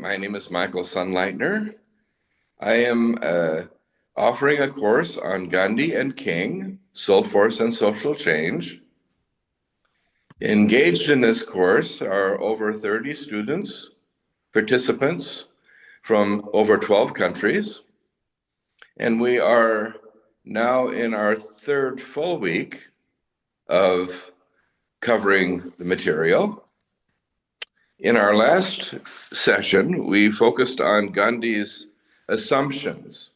My name is Michael Sunleitner. I am offering a course on Gandhi and King, Soul Force and Social Change. Engaged in this course are over 30 students, participants from over 12 countries, and we are now in our third full week of covering the material. In our last session, we focused on Gandhi's assumptions.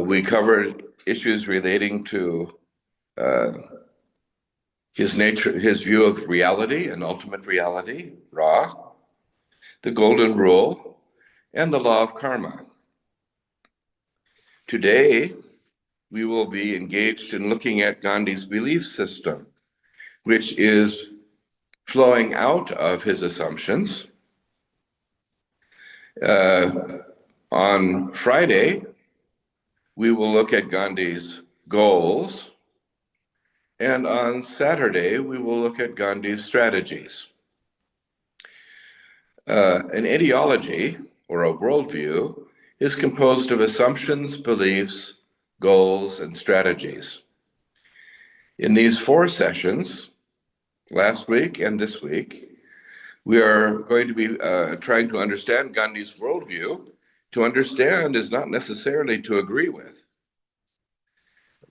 We covered issues relating to his nature, his view of reality and ultimate reality, Ra, the golden rule, and the law of karma. Today, we will be engaged in looking at Gandhi's belief system, which is flowing out of his assumptions. On Friday, we will look at Gandhi's goals, and on Saturday, we will look at Gandhi's strategies. An ideology, or a worldview, is composed of assumptions, beliefs, goals, and strategies. In these 4 sessions, last week and this week, we are going to be trying to understand Gandhi's worldview. To understand is not necessarily to agree with,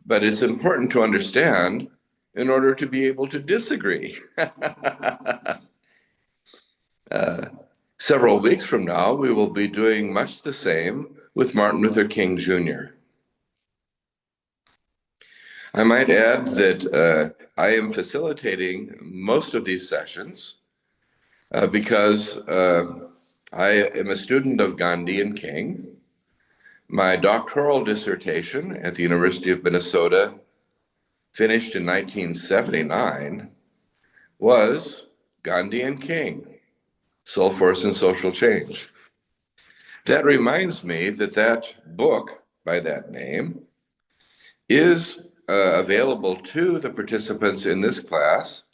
but it's important to understand in order to be able to disagree. Several weeks from now, we will be doing much the same with Martin Luther King Jr. I might add that I am facilitating most of these sessions because I am a student of Gandhi and King. My doctoral dissertation at the University of Minnesota, finished in 1979, was Gandhi and King, Soul Force and Social Change. That reminds me that that book by that name is available to the participants in this class,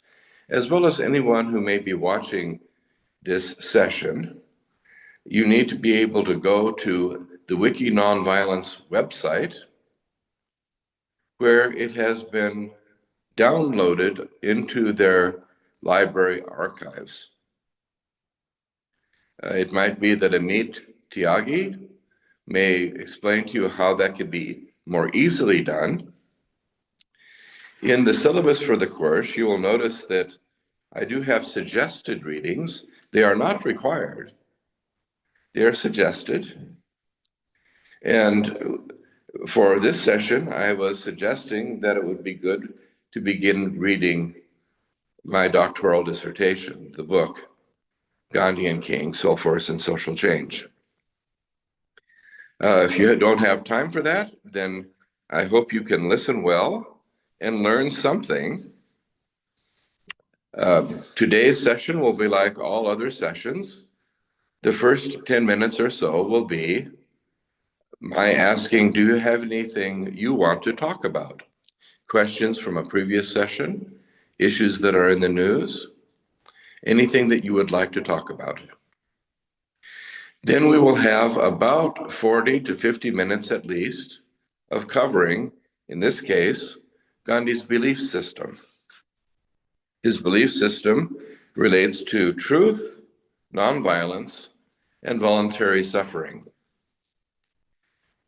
as well as anyone who may be watching this session. You need to be able to go to the Wiki Nonviolence website, where it has been downloaded into their library archives. It might be that Amit Tyagi may explain to you how that could be more easily done. In the syllabus for the course, you will notice that I do have suggested readings. They are not required. They are suggested. And for this session, I was suggesting that it would be good to begin reading my doctoral dissertation, the book, Gandhi and King, Soul Force and Social Change. If you don't have time for that, then I hope you can listen well and learn something. Today's session will be like all other sessions. The first 10 minutes or so will be my asking, do you have anything you want to talk about? Questions from a previous session, issues that are in the news, anything that you would like to talk about. Then we will have about 40 to 50 minutes at least of covering, in this case, Gandhi's belief system. His belief system relates to truth, nonviolence, and voluntary suffering.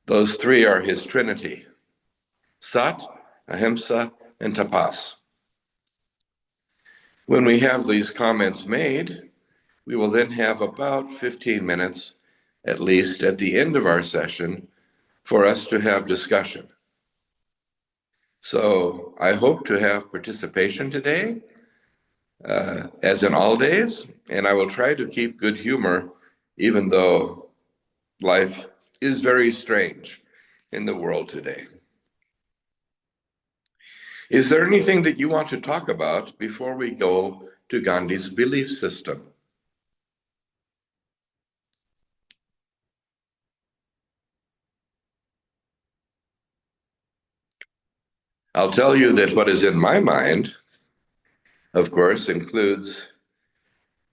Those 3 are his trinity: Sat, Ahimsa, and Tapas. When we have these comments made, we will then have about 15 minutes, at least at the end of our session, for us to have discussion. So I hope to have participation today, as in all days, and I will try to keep good humor, even though life is very strange in the world today. Is there anything that you want to talk about before we go to Gandhi's belief system? I'll tell you that what is in my mind, of course, includes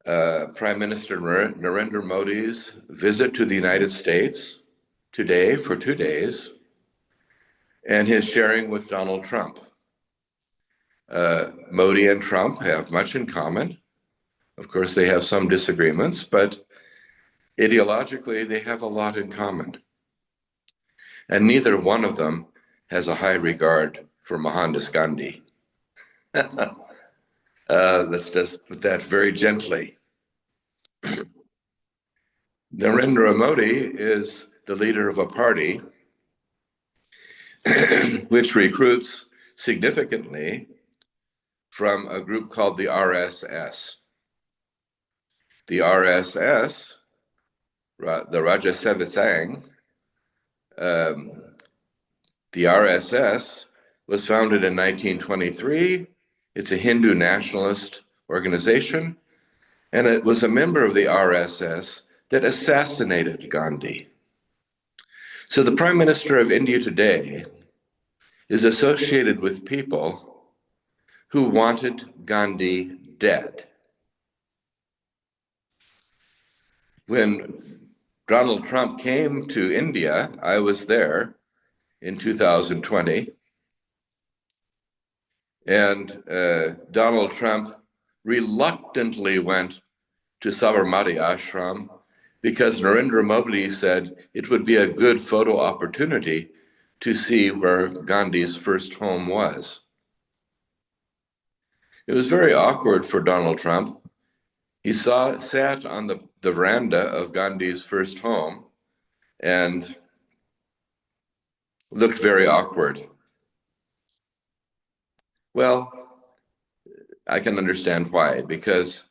Prime Minister Narendra Modi's visit to the United States today for 2 days, and his sharing with Donald Trump. Modi and Trump have much in common. Of course, they have some disagreements, but ideologically, they have a lot in common. And neither one of them has a high regard for Mohandas Gandhi. Let's just put that very gently. Narendra Modi is the leader of a party which recruits significantly from a group called the RSS. The RSS, the Raja Sevasang, the RSS was founded in 1923. It's a Hindu nationalist organization, and it was a member of the RSS that assassinated Gandhi. So the Prime Minister of India today is associated with people who wanted Gandhi dead. When Donald Trump came to India, I was there in 2020, and Donald Trump reluctantly went to Sabarmati Ashram because Narendra Modi said it would be a good photo opportunity to see where Gandhi's first home was. It was very awkward for Donald Trump. He sat on the veranda of Gandhi's first home and looked very awkward. Well, I can understand why, because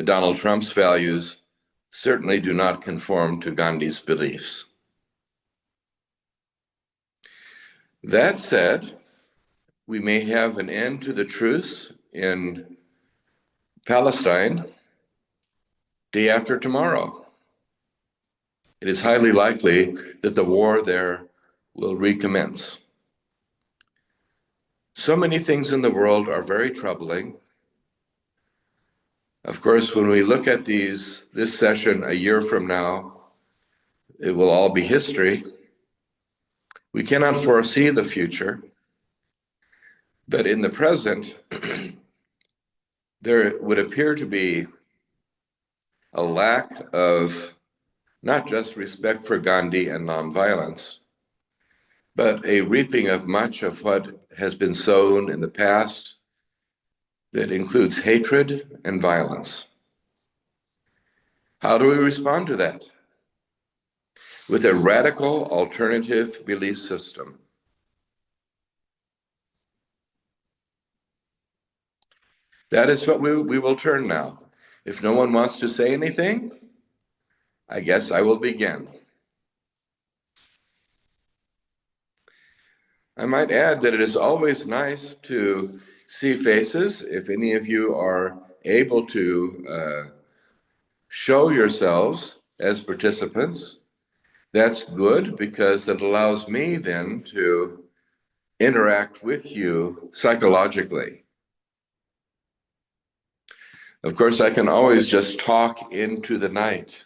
Donald Trump's values certainly do not conform to Gandhi's beliefs. That said, we may have an end to the truce in Palestine day after tomorrow. It is highly likely that the war there will recommence. So many things in the world are very troubling. Of course, when we look at this session a year from now, it will all be history. We cannot foresee the future, but in the present, there would appear to be a lack of not just respect for Gandhi and nonviolence, but a reaping of much of what has been sown in the past that includes hatred and violence. How do we respond to that? With a radical alternative belief system. That is what we will turn now. If no one wants to say anything, I guess I will begin. I might add that it is always nice to see faces. If any of you are able to show yourselves as participants, that's good because it allows me then to interact with you psychologically. Of course, I can always just talk into the night.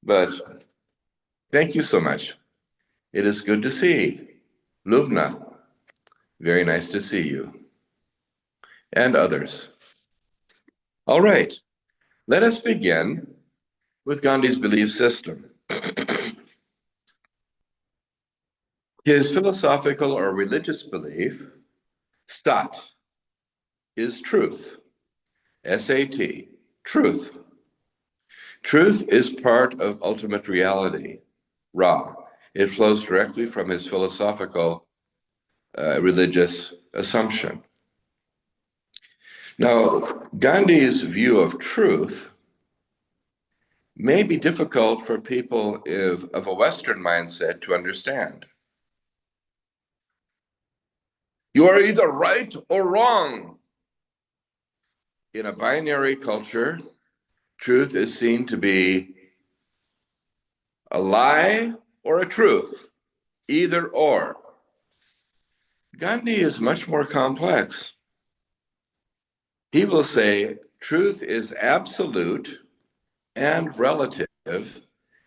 But thank you so much. It is good to see Lubna. Very nice to see you. And others. All right, let us begin with Gandhi's belief system. His philosophical or religious belief, Sat, is truth. S-A-T, truth. Truth is part of ultimate reality, Ra. It flows directly from his philosophical religious assumption. Now, Gandhi's view of truth may be difficult for people of a Western mindset to understand. You are either right or wrong. In a binary culture, truth is seen to be a lie or a truth, either or. Gandhi is much more complex. He will say truth is absolute and relative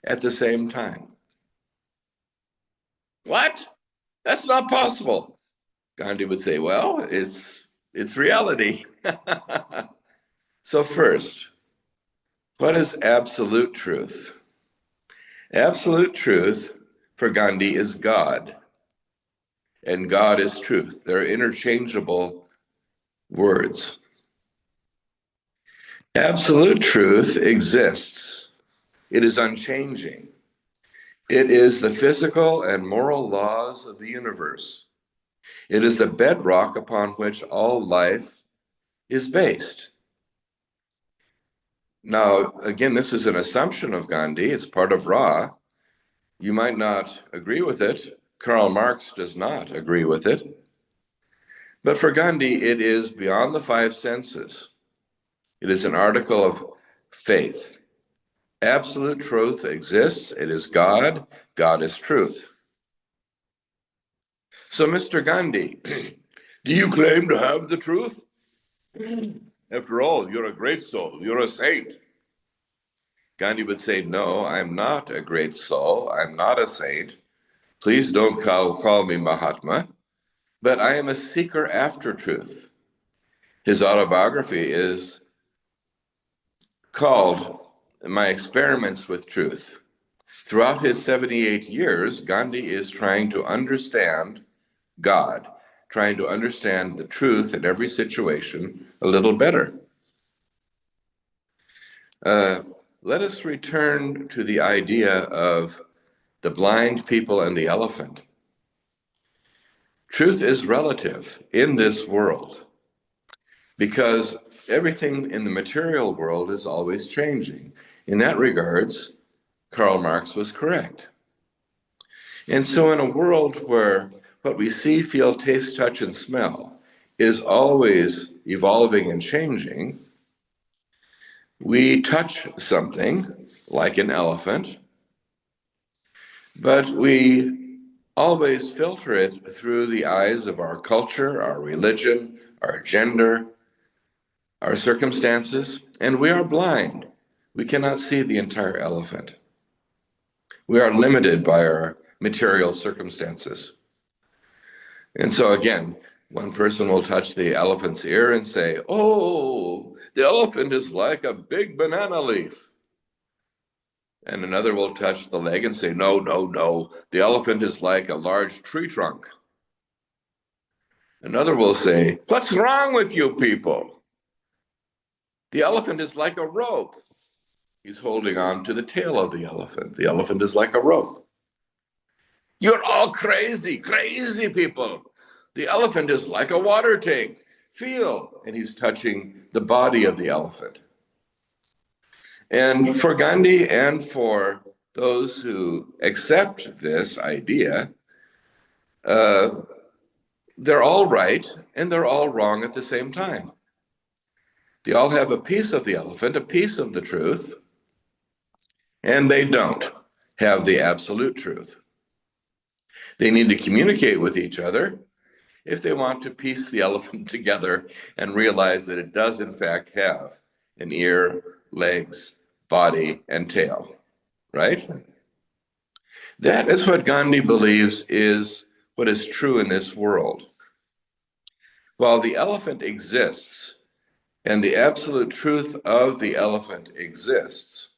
at the same time. What? That's not possible. Gandhi would say, well, it's reality. So first, what is absolute truth? Absolute truth for Gandhi is God, and God is truth. They're interchangeable words. Absolute truth exists. It is unchanging. It is the physical and moral laws of the universe. It is the bedrock upon which all life is based. Now, again, this is an assumption of Gandhi. It's part of Ra. You might not agree with it. Karl Marx does not agree with it. But for Gandhi, it is beyond the five senses. It is an article of faith. Absolute truth exists. It is God. God is truth. So, Mr. Gandhi, do you claim to have the truth? After all, you're a great soul. You're a saint. Gandhi would say, no, I'm not a great soul. I'm not a saint. Please don't call me Mahatma. But I am a seeker after truth. His autobiography is called My Experiments with Truth. Throughout his 78 years, Gandhi is trying to understand God, trying to understand the truth in every situation a little better. Let us return to the idea of the blind people and the elephant. Truth is relative in this world because everything in the material world is always changing. In that regards, Karl Marx was correct. And so in a world where what we see, feel, taste, touch, and smell is always evolving and changing, we touch something like an elephant, but we always filter it through the eyes of our culture, our religion, our gender, our circumstances, and we are blind. We cannot see the entire elephant. We are limited by our material circumstances. And so again, one person will touch the elephant's ear and say, oh, the elephant is like a big banana leaf. And another will touch the leg and say, no, no, no, the elephant is like a large tree trunk. Another will say, what's wrong with you people? The elephant is like a rope. He's holding on to the tail of the elephant. The elephant is like a rope. You're all crazy, crazy people. The elephant is like a water tank. Feel. And he's touching the body of the elephant. And for Gandhi and for those who accept this idea, they're all right and they're all wrong at the same time. They all have a piece of the elephant, a piece of the truth, and they don't have the absolute truth. They need to communicate with each other if they want to piece the elephant together and realize that it does in fact have an ear, legs, body, and tail, right? That is what Gandhi believes is what is true in this world. While the elephant exists and the absolute truth of the elephant exists,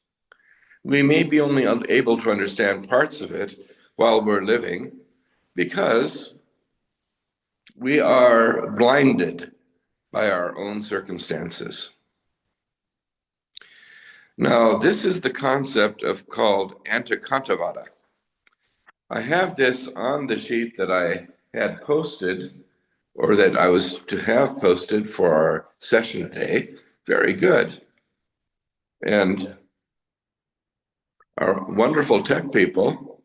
we may be only able to understand parts of it while we're living because we are blinded by our own circumstances. Now, this is the concept of called antikantavada. I have this on the sheet that I had posted, or that I was to have posted for our session today. Very good. And our wonderful tech people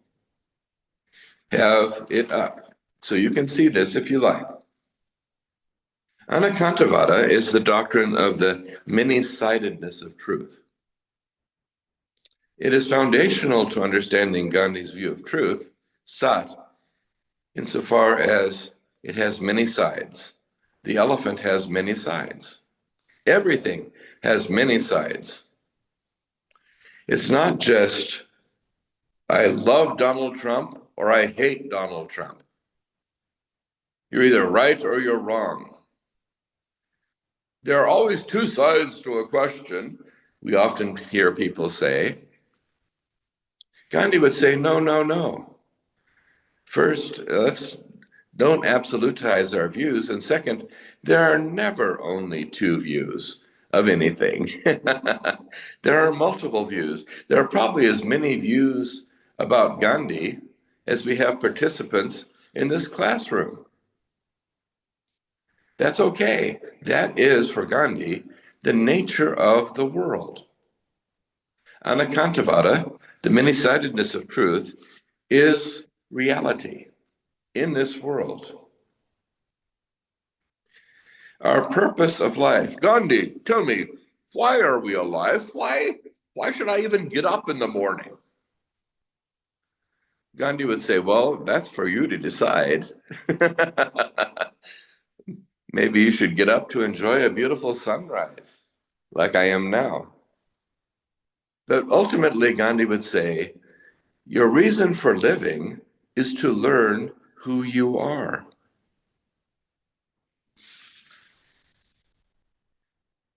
have it up. So you can see this if you like. Antikantavada is the doctrine of the many-sidedness of truth. It is foundational to understanding Gandhi's view of truth, Sat, insofar as it has many sides. The elephant has many sides. Everything has many sides. It's not just, I love Donald Trump or I hate Donald Trump. You're either right or you're wrong. There are always two sides to a question, we often hear people say. Gandhi would say, no, no, no. First, don't absolutize our views. And second, there are never only two views of anything. There are multiple views. There are probably as many views about Gandhi as we have participants in this classroom. That's okay. That is, for Gandhi, the nature of the world. Anakantavada, the many-sidedness of truth, is reality in this world. Our purpose of life. Gandhi, tell me, why are we alive? Why should I even get up in the morning? Gandhi would say, well, that's for you to decide. Maybe you should get up to enjoy a beautiful sunrise, like I am now. But ultimately, Gandhi would say, your reason for living is to learn who you are.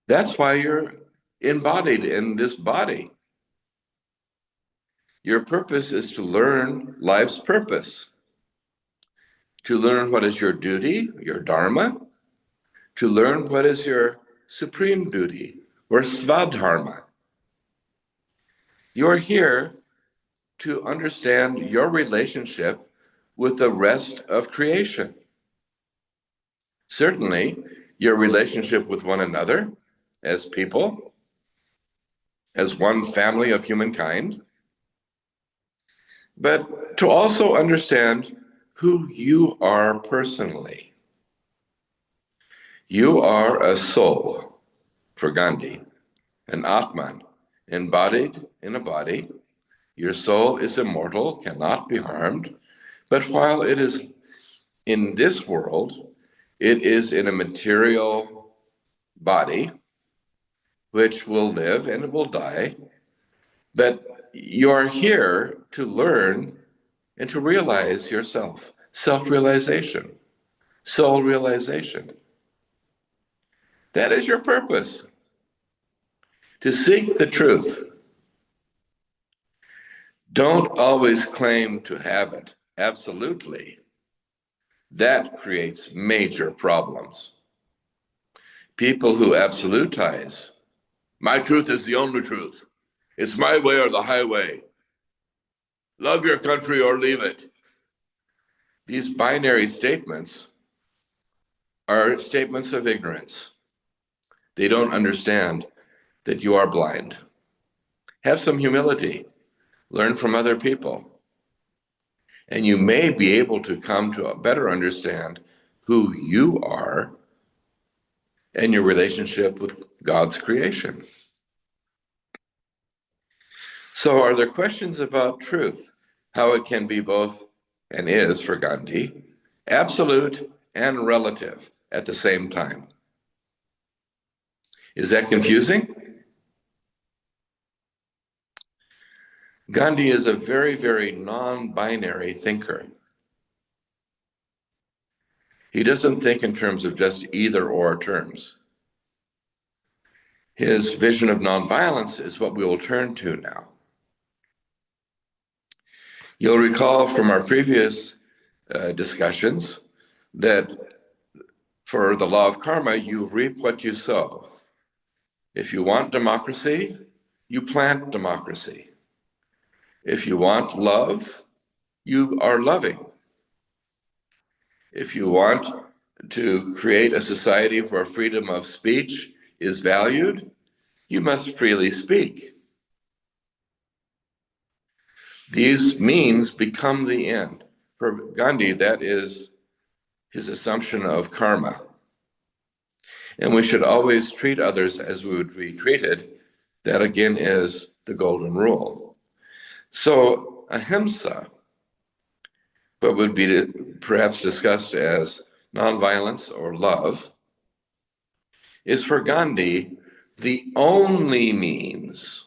That's why you're embodied in this body. Your purpose is to learn life's purpose, to learn what is your duty, your dharma, to learn what is your supreme duty, or svadharma. You're here to understand your relationship with the rest of creation. Certainly, your relationship with one another as people, as one family of humankind, but to also understand who you are personally. You are a soul, for Gandhi, an Atman, embodied in a body. Your soul is immortal, cannot be harmed, but while it is in this world, it is in a material body which will live and it will die, but you are here to learn and to realize yourself, self-realization, soul realization. That is your purpose, to seek the truth. Don't always claim to have it, absolutely. That creates major problems. People who absolutize, my truth is the only truth. It's my way or the highway. Love your country or leave it. These binary statements are statements of ignorance. They don't understand that you are blind. Have some humility. Learn from other people. And you may be able to come to better understand who you are and your relationship with God's creation. So are there questions about truth? How it can be both, and is for Gandhi, absolute and relative at the same time. Is that confusing? Gandhi is a very, very non-binary thinker. He doesn't think in terms of just either or terms. His vision of nonviolence is what we will turn to now. You'll recall from our previous discussions that for the law of karma, you reap what you sow. If you want democracy, you plant democracy. If you want love, you are loving. If you want to create a society where freedom of speech is valued, you must freely speak. These means become the end. For Gandhi, that is his assumption of karma. And we should always treat others as we would be treated. That again is the golden rule. So ahimsa, what would be perhaps discussed as nonviolence or love, is for Gandhi the only means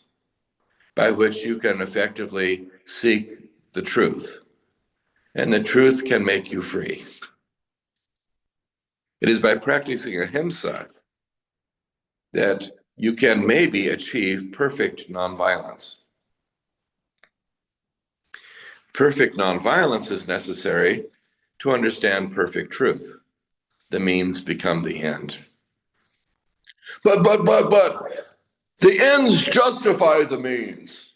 by which you can effectively seek the truth. And the truth can make you free. It is by practicing Ahimsa that you can maybe achieve perfect nonviolence. Perfect nonviolence is necessary to understand perfect truth. The means become the end. But, the ends justify the means.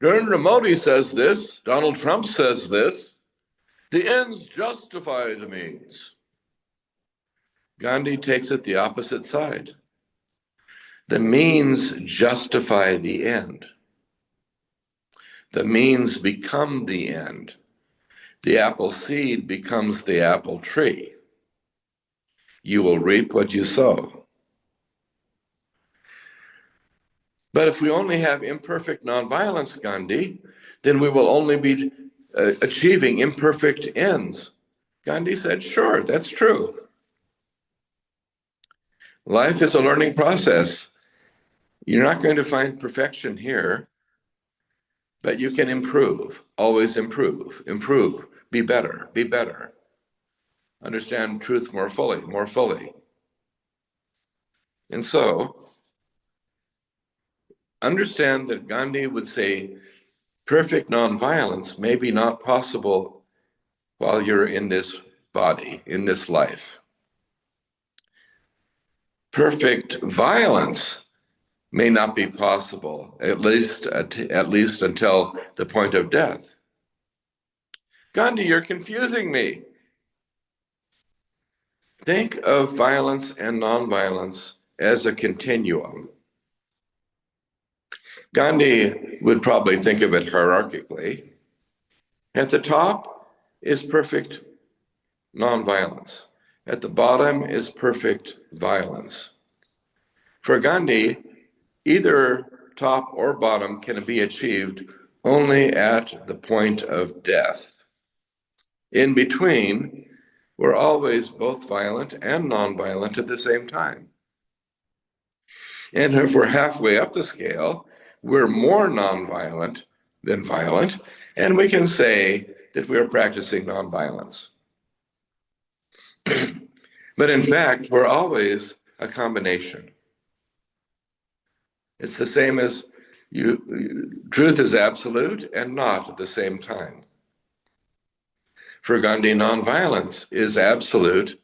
Narendra Modi says this, Donald Trump says this, the ends justify the means. Gandhi takes it the opposite side. The means justify the end. The means become the end. The apple seed becomes the apple tree. You will reap what you sow. But if we only have imperfect nonviolence, Gandhi, then we will only be achieving imperfect ends. Gandhi said, sure, that's true. Life is a learning process. You're not going to find perfection here, but you can improve, always improve, be better. Understand truth more fully. And so, understand that Gandhi would say perfect nonviolence may be not possible while you're in this body, in this life. Perfect violence may not be possible, at least until the point of death. Gandhi, you're confusing me. Think of violence and nonviolence as a continuum. Gandhi would probably think of it hierarchically. At the top is perfect nonviolence. At the bottom is perfect violence. For Gandhi, either top or bottom can be achieved only at the point of death. In between, we're always both violent and nonviolent at the same time. And if we're halfway up the scale, we're more nonviolent than violent, and we can say that we're practicing nonviolence. But in fact, we're always a combination. It's the same as truth is absolute and not at the same time. For Gandhi, nonviolence is absolute,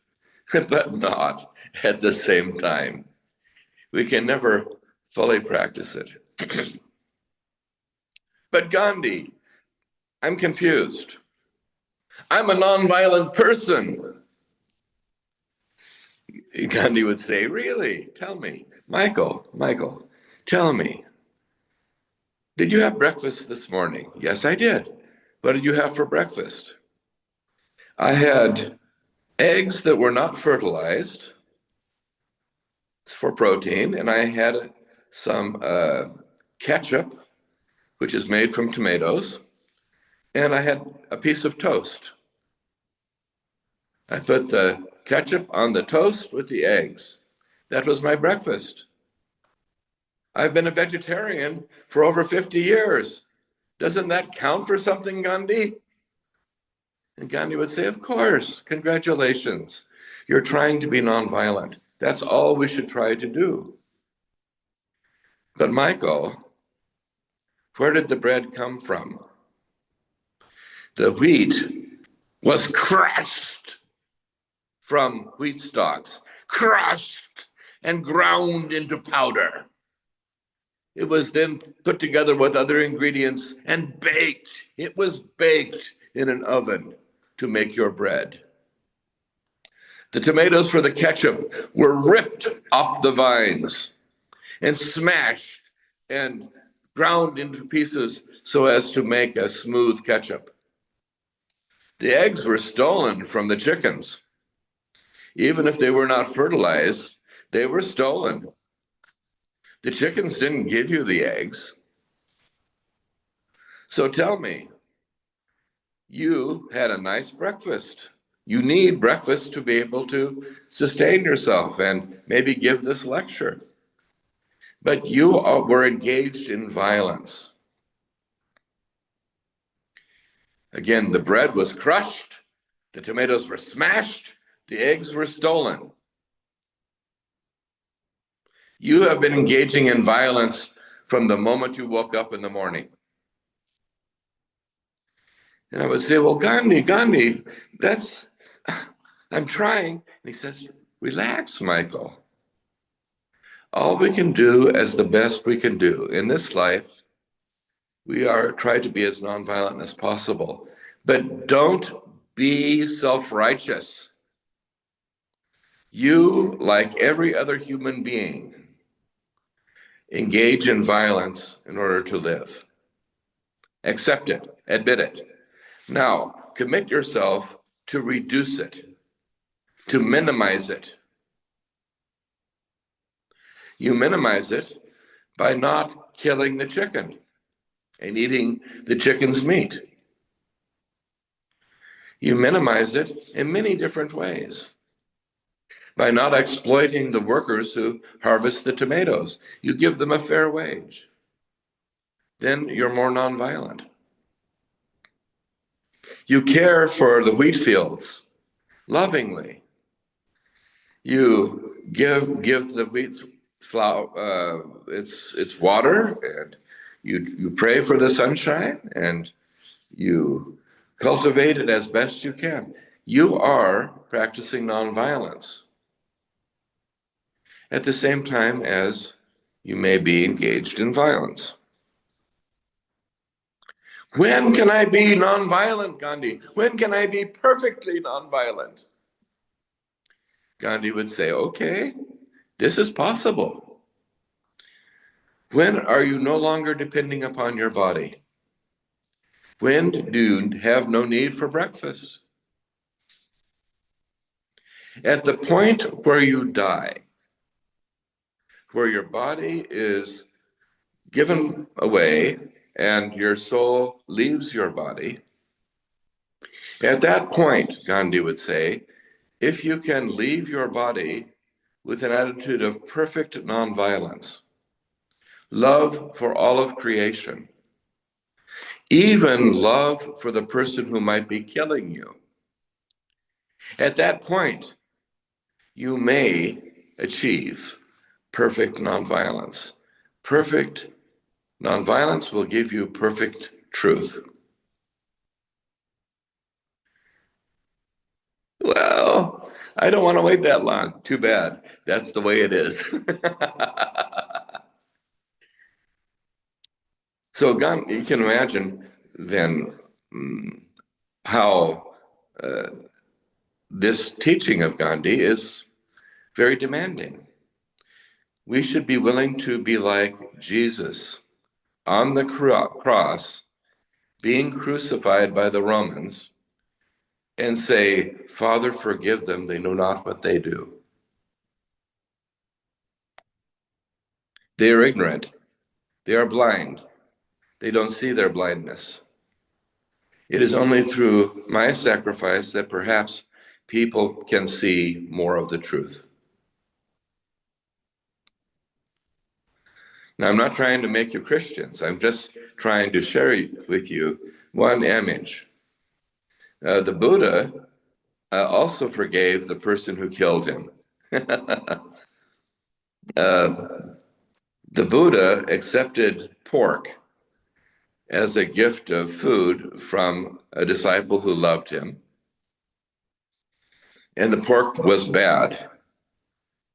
but not at the same time. We can never fully practice it. But Gandhi, I'm confused. I'm a nonviolent person. Gandhi would say, really? Tell me. Michael, tell me. Did you have breakfast this morning? Yes, I did. What did you have for breakfast? I had eggs that were not fertilized for protein, and I had some ketchup, which is made from tomatoes, and I had a piece of toast. I put the ketchup on the toast with the eggs. That was my breakfast. I've been a vegetarian for over 50 years. Doesn't that count for something, Gandhi? And Gandhi would say, of course, congratulations. You're trying to be nonviolent. That's all we should try to do. But Michael, where did the bread come from? The wheat was crushed from wheat stalks, crushed and ground into powder. It was then put together with other ingredients and baked. It was baked in an oven to make your bread. The tomatoes for the ketchup were ripped off the vines and smashed and ground into pieces so as to make a smooth ketchup. The eggs were stolen from the chickens. Even if they were not fertilized, they were stolen. The chickens didn't give you the eggs. So tell me, you had a nice breakfast. You need breakfast to be able to sustain yourself and maybe give this lecture. But you were engaged in violence. Again, the bread was crushed, the tomatoes were smashed, the eggs were stolen. You have been engaging in violence from the moment you woke up in the morning. And I would say, well, Gandhi, I'm trying. And he says, relax, Michael. All we can do is the best we can do. In this life, we are trying to be as nonviolent as possible. But don't be self-righteous. You, like every other human being, engage in violence in order to live. Accept it, admit it. Now, commit yourself to reduce it, to minimize it. You minimize it by not killing the chicken and eating the chicken's meat. You minimize it in many different ways. By not exploiting the workers who harvest the tomatoes, you give them a fair wage. Then you're more nonviolent. You care for the wheat fields lovingly. You give the wheat flower its water, and you pray for the sunshine, and you cultivate it as best you can. You are practicing nonviolence at the same time as you may be engaged in violence. When can I be nonviolent, Gandhi? When can I be perfectly nonviolent? Gandhi would say, okay, this is possible. When are you no longer depending upon your body? When do you have no need for breakfast? At the point where you die, where your body is given away and your soul leaves your body, at that point, Gandhi would say, if you can leave your body with an attitude of perfect nonviolence, love for all of creation, even love for the person who might be killing you, at that point, you may achieve perfect nonviolence. Perfect nonviolence will give you perfect truth. Well, I don't want to wait that long. Too bad. That's the way it is. So you can imagine then how this teaching of Gandhi is very demanding. We should be willing to be like Jesus on the cross, being crucified by the Romans, and say, Father, forgive them, they know not what they do. They are ignorant. They are blind. They don't see their blindness. It is only through my sacrifice that perhaps people can see more of the truth. Now, I'm not trying to make you Christians. I'm just trying to share with you one image. The Buddha also forgave the person who killed him. The Buddha accepted pork as a gift of food from a disciple who loved him. And the pork was bad.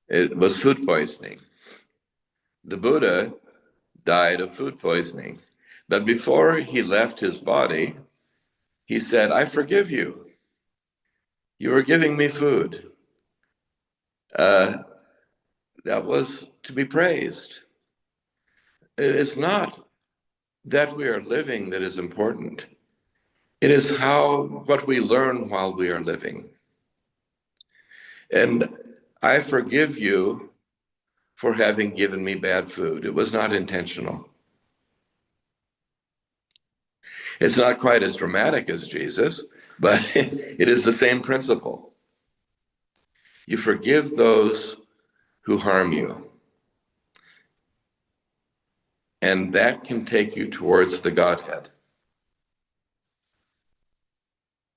It was food poisoning. The Buddha died of food poisoning. But before he left his body, he said, I forgive you. You were giving me food. That was to be praised. It is not that we are living that is important. It is what we learn while we are living. And I forgive you for having given me bad food. It was not intentional. It's not quite as dramatic as Jesus, but it is the same principle. You forgive those who harm you, and that can take you towards the Godhead.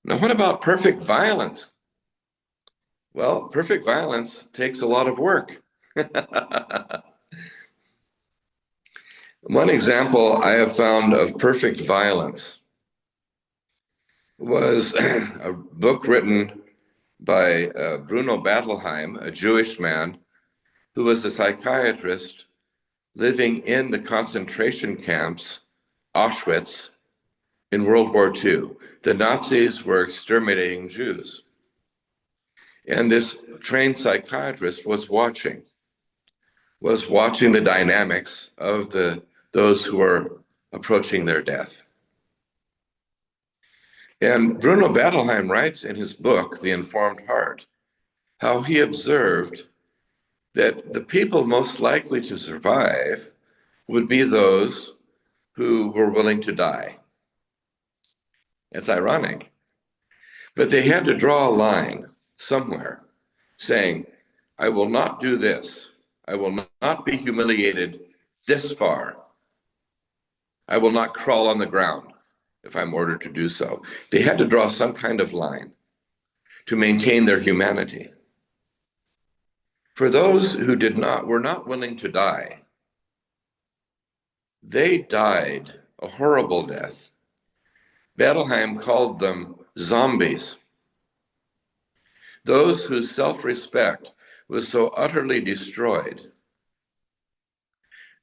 Now, what about perfect violence? Well, perfect violence takes a lot of work. One example I have found of perfect violence was a book written by Bruno Bettelheim, a Jewish man who was a psychiatrist living in the concentration camps, Auschwitz, in World War II. The Nazis were exterminating Jews. And this trained psychiatrist was watching the dynamics of those who were approaching their death. And Bruno Bettelheim writes in his book, The Informed Heart, how he observed that the people most likely to survive would be those who were willing to die. It's ironic, but they had to draw a line somewhere saying, I will not do this. I will not be humiliated this far. I will not crawl on the ground if I'm ordered to do so. They had to draw some kind of line to maintain their humanity. For those who were not willing to die, they died a horrible death. Bettelheim called them zombies. Those whose self-respect was so utterly destroyed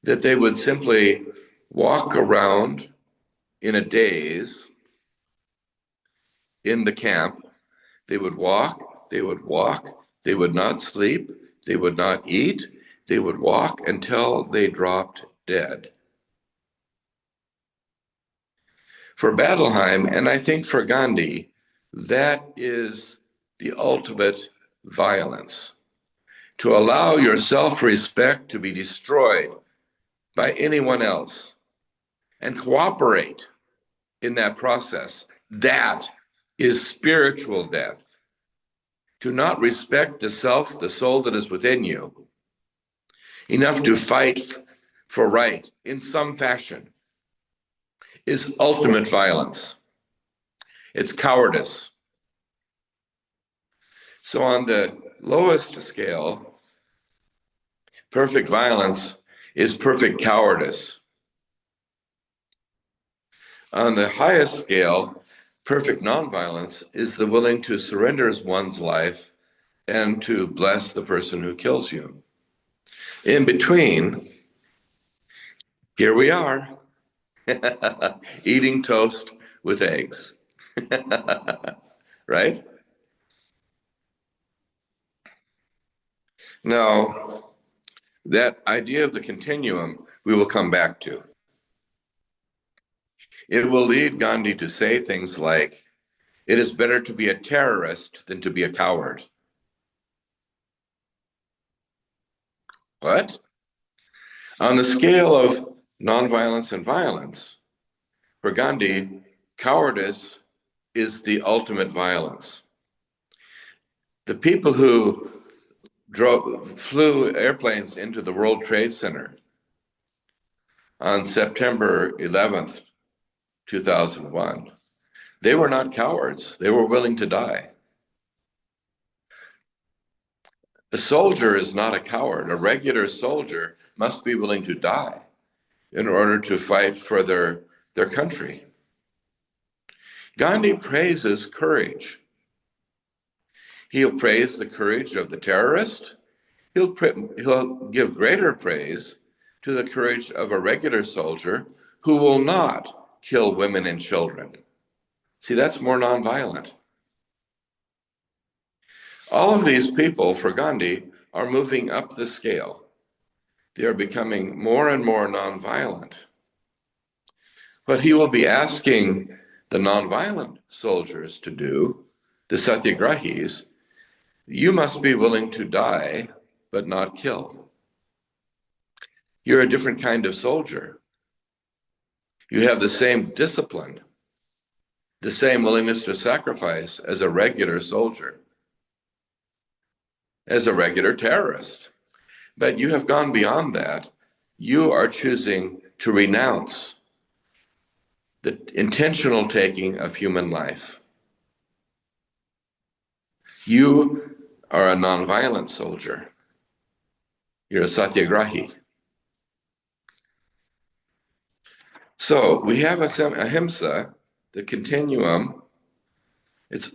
that they would simply walk around in a daze in the camp. They would walk, they would not sleep, they would not eat, they would walk until they dropped dead. For Bettelheim, and I think for Gandhi, that is the ultimate violence. To allow your self-respect to be destroyed by anyone else and cooperate in that process, that is spiritual death. To not respect the self, the soul that is within you, enough to fight for right in some fashion, is ultimate violence. It's cowardice. So on the lowest scale, perfect violence is perfect cowardice. On the highest scale, perfect nonviolence is the willing to surrender one's life and to bless the person who kills you. In between, here we are, eating toast with eggs. Right? Now, that idea of the continuum we will come back to. It will lead Gandhi to say things like, it is better to be a terrorist than to be a coward. What? On the scale of nonviolence and violence, for Gandhi, cowardice is the ultimate violence. The people who flew airplanes into the World Trade Center on September 11th, 2001, they were not cowards. They were willing to die. A soldier is not a coward. A regular soldier must be willing to die in order to fight for their country. Gandhi praises courage. He'll praise the courage of the terrorist. He'll give greater praise to the courage of a regular soldier who will not kill women and children. See, that's more nonviolent. All of these people, for Gandhi, are moving up the scale. They are becoming more and more nonviolent. What he will be asking the nonviolent soldiers to do, the satyagrahis, you must be willing to die, but not kill. You're a different kind of soldier. You have the same discipline, the same willingness to sacrifice as a regular soldier, as a regular terrorist. But you have gone beyond that. You are choosing to renounce the intentional taking of human life. You are a nonviolent soldier. You're a satyagrahi. So we have ahimsa, the continuum.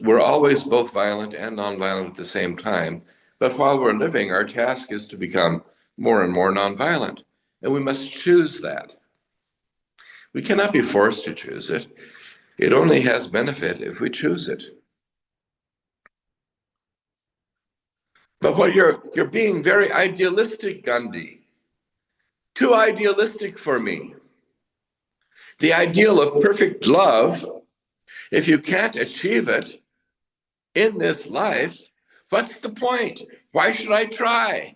We're always both violent and nonviolent at the same time. But while we're living, our task is to become more and more nonviolent. And we must choose that. We cannot be forced to choose it. It only has benefit if we choose it. But what you're being very idealistic, Gandhi. Too idealistic for me. The ideal of perfect love, if you can't achieve it in this life, what's the point? Why should I try?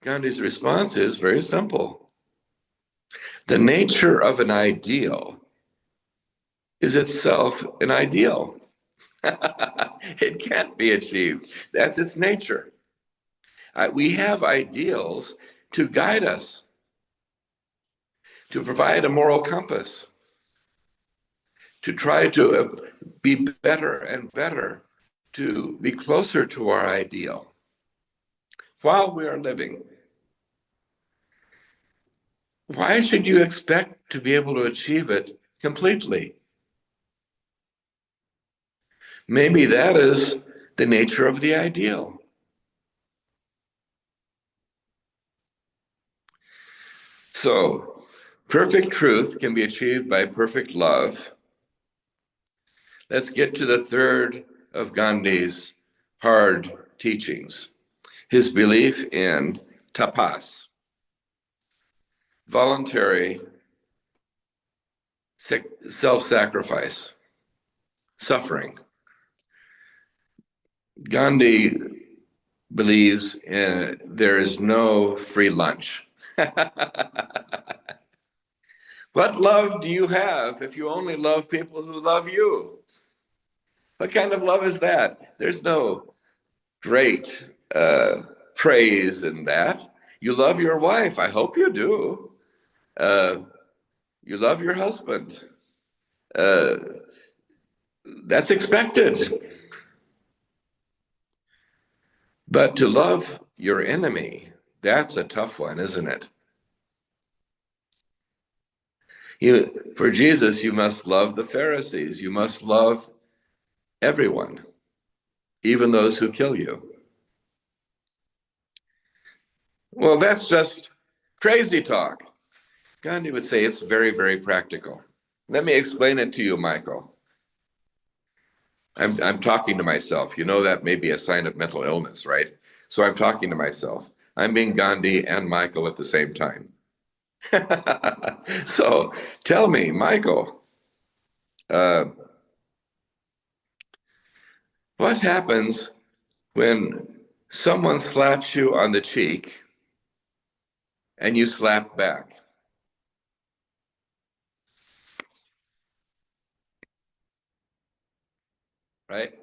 Gandhi's response is very simple. The nature of an ideal is itself an ideal. It can't be achieved. That's its nature. We have ideals to guide us, to provide a moral compass, to try to be better and better, to be closer to our ideal while we are living. Why should you expect to be able to achieve it completely? Maybe that is the nature of the ideal. So, perfect truth can be achieved by perfect love. Let's get to the third of Gandhi's hard teachings, his belief in tapas, voluntary self-sacrifice, suffering. Gandhi believes there is no free lunch. What love do you have if you only love people who love you? What kind of love is that? There's no great praise in that. You love your wife. I hope you do. You love your husband. Uh, that's expected. But to love your enemy, that's a tough one, isn't it? For Jesus, you must love the Pharisees. You must love everyone, even those who kill you. Well, that's just crazy talk. Gandhi would say it's very, very practical. Let me explain it to you, Michael. I'm talking to myself. You know that may be a sign of mental illness, right? So I'm talking to myself. I'm being Gandhi and Michael at the same time. So tell me, Michael, uh, what happens when someone slaps you on the cheek and you slap back? Right?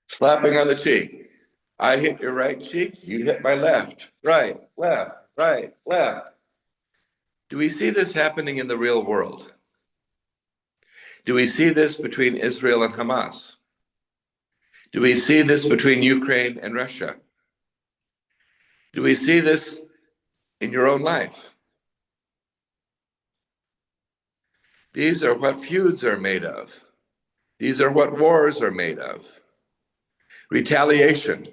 Slapping on the cheek. I hit your right cheek, you hit my left. Right, left, right, left. Do we see this happening in the real world? Do we see this between Israel and Hamas? Do we see this between Ukraine and Russia? Do we see this in your own life? These are what feuds are made of. These are what wars are made of. Retaliation.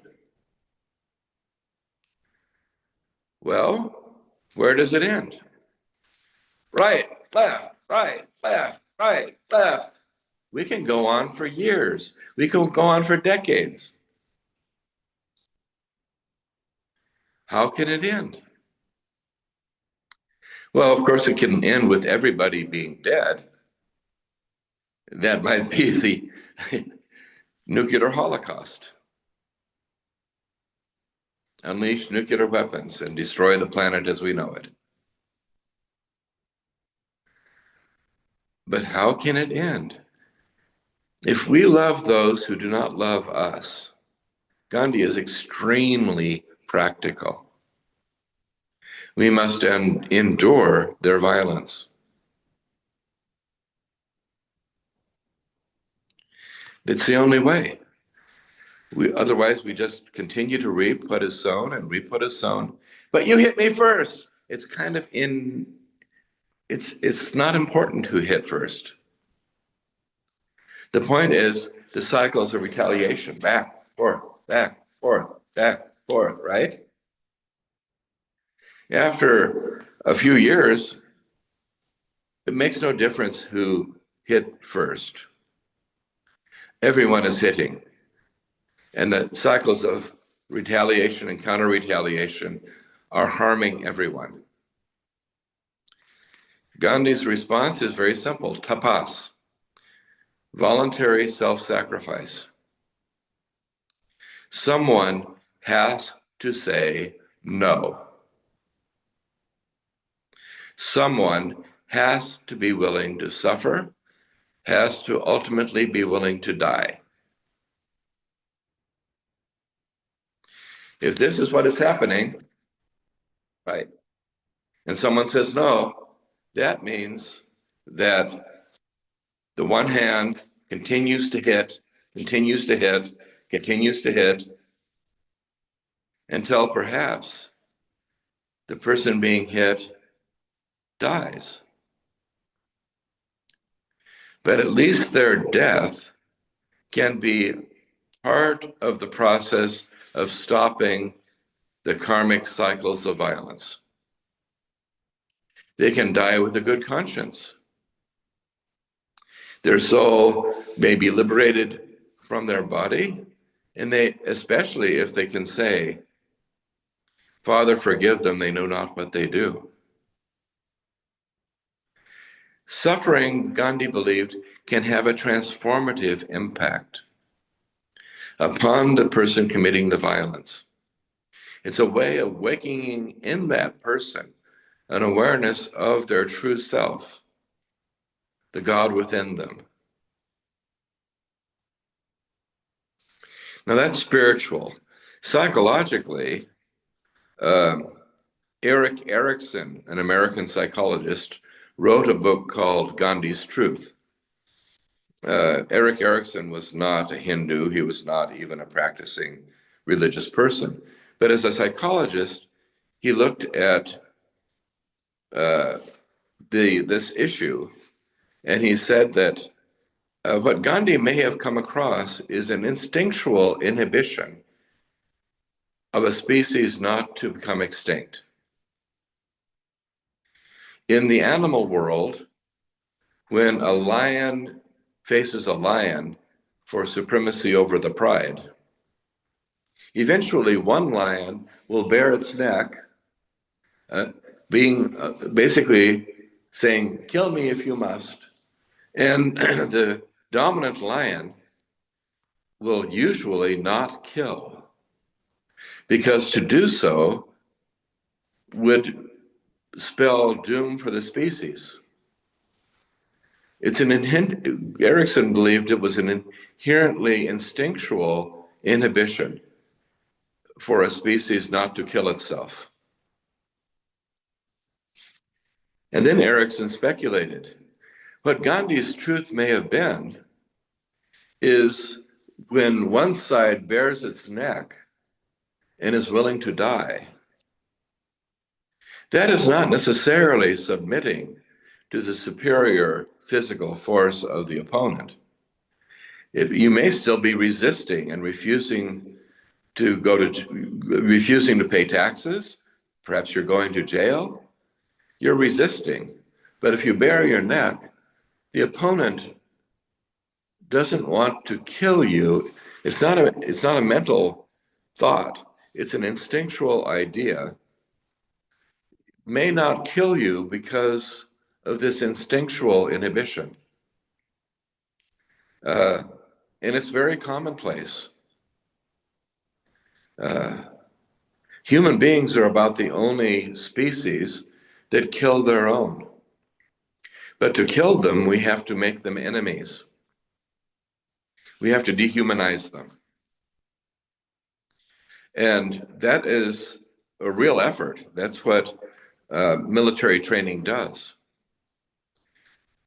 Well, where does it end? Right, left, right, left, right, left. We can go on for years. We can go on for decades. How can it end? Well, of course, it can end with everybody being dead. That might be the nuclear holocaust. Unleash nuclear weapons and destroy the planet as we know it. But how can it end? If we love those who do not love us, Gandhi is extremely practical. We must endure their violence. It's the only way. Otherwise, we just continue to reap what is sown and reap what is sown. But you hit me first. It's kind of it's not important who hit first. The point is the cycles of retaliation, back, forth, back, forth, back, forth, right? After a few years, it makes no difference who hit first. Everyone is hitting. And the cycles of retaliation and counter retaliation are harming everyone. Gandhi's response is very simple: tapas, voluntary self sacrifice. Someone has to say no. Someone has to be willing to suffer, has to ultimately be willing to die. If this is what is happening, right, and someone says no, that means that the one hand continues to hit, continues to hit, continues to hit, until perhaps the person being hit dies. But at least their death can be part of the process of stopping the karmic cycles of violence. They can die with a good conscience. Their soul may be liberated from their body, and they, especially if they can say, Father, forgive them, they know not what they do. Suffering, Gandhi believed, can have a transformative impact upon the person committing the violence. It's a way of waking in that person an awareness of their true self, the God within them. Now that's spiritual. Psychologically, Erik Erikson, an American psychologist, wrote a book called Gandhi's Truth. Erik Erikson was not a Hindu. He was not even a practicing religious person. But as a psychologist, he looked at this issue, and he said that what Gandhi may have come across is an instinctual inhibition of a species not to become extinct. In the animal world, when a lion faces a lion for supremacy over the pride, eventually one lion will bare its neck, being basically saying, kill me if you must. And the dominant lion will usually not kill, because to do so would spell doom for the species. Erikson believed it was an inherently instinctual inhibition for a species not to kill itself. And then Erikson speculated what Gandhi's truth may have been is when one side bares its neck and is willing to die, that is not necessarily submitting to the superior physical force of the opponent. You may still be resisting and refusing to pay taxes. Perhaps you're going to jail. You're resisting. But if you bare your neck, the opponent doesn't want to kill you. It's not a mental thought. It's an instinctual idea. May not kill you because of this instinctual inhibition. And it's very commonplace. Human beings are about the only species that kill their own. But to kill them, we have to make them enemies. We have to dehumanize them. And that is a real effort. That's what military training does.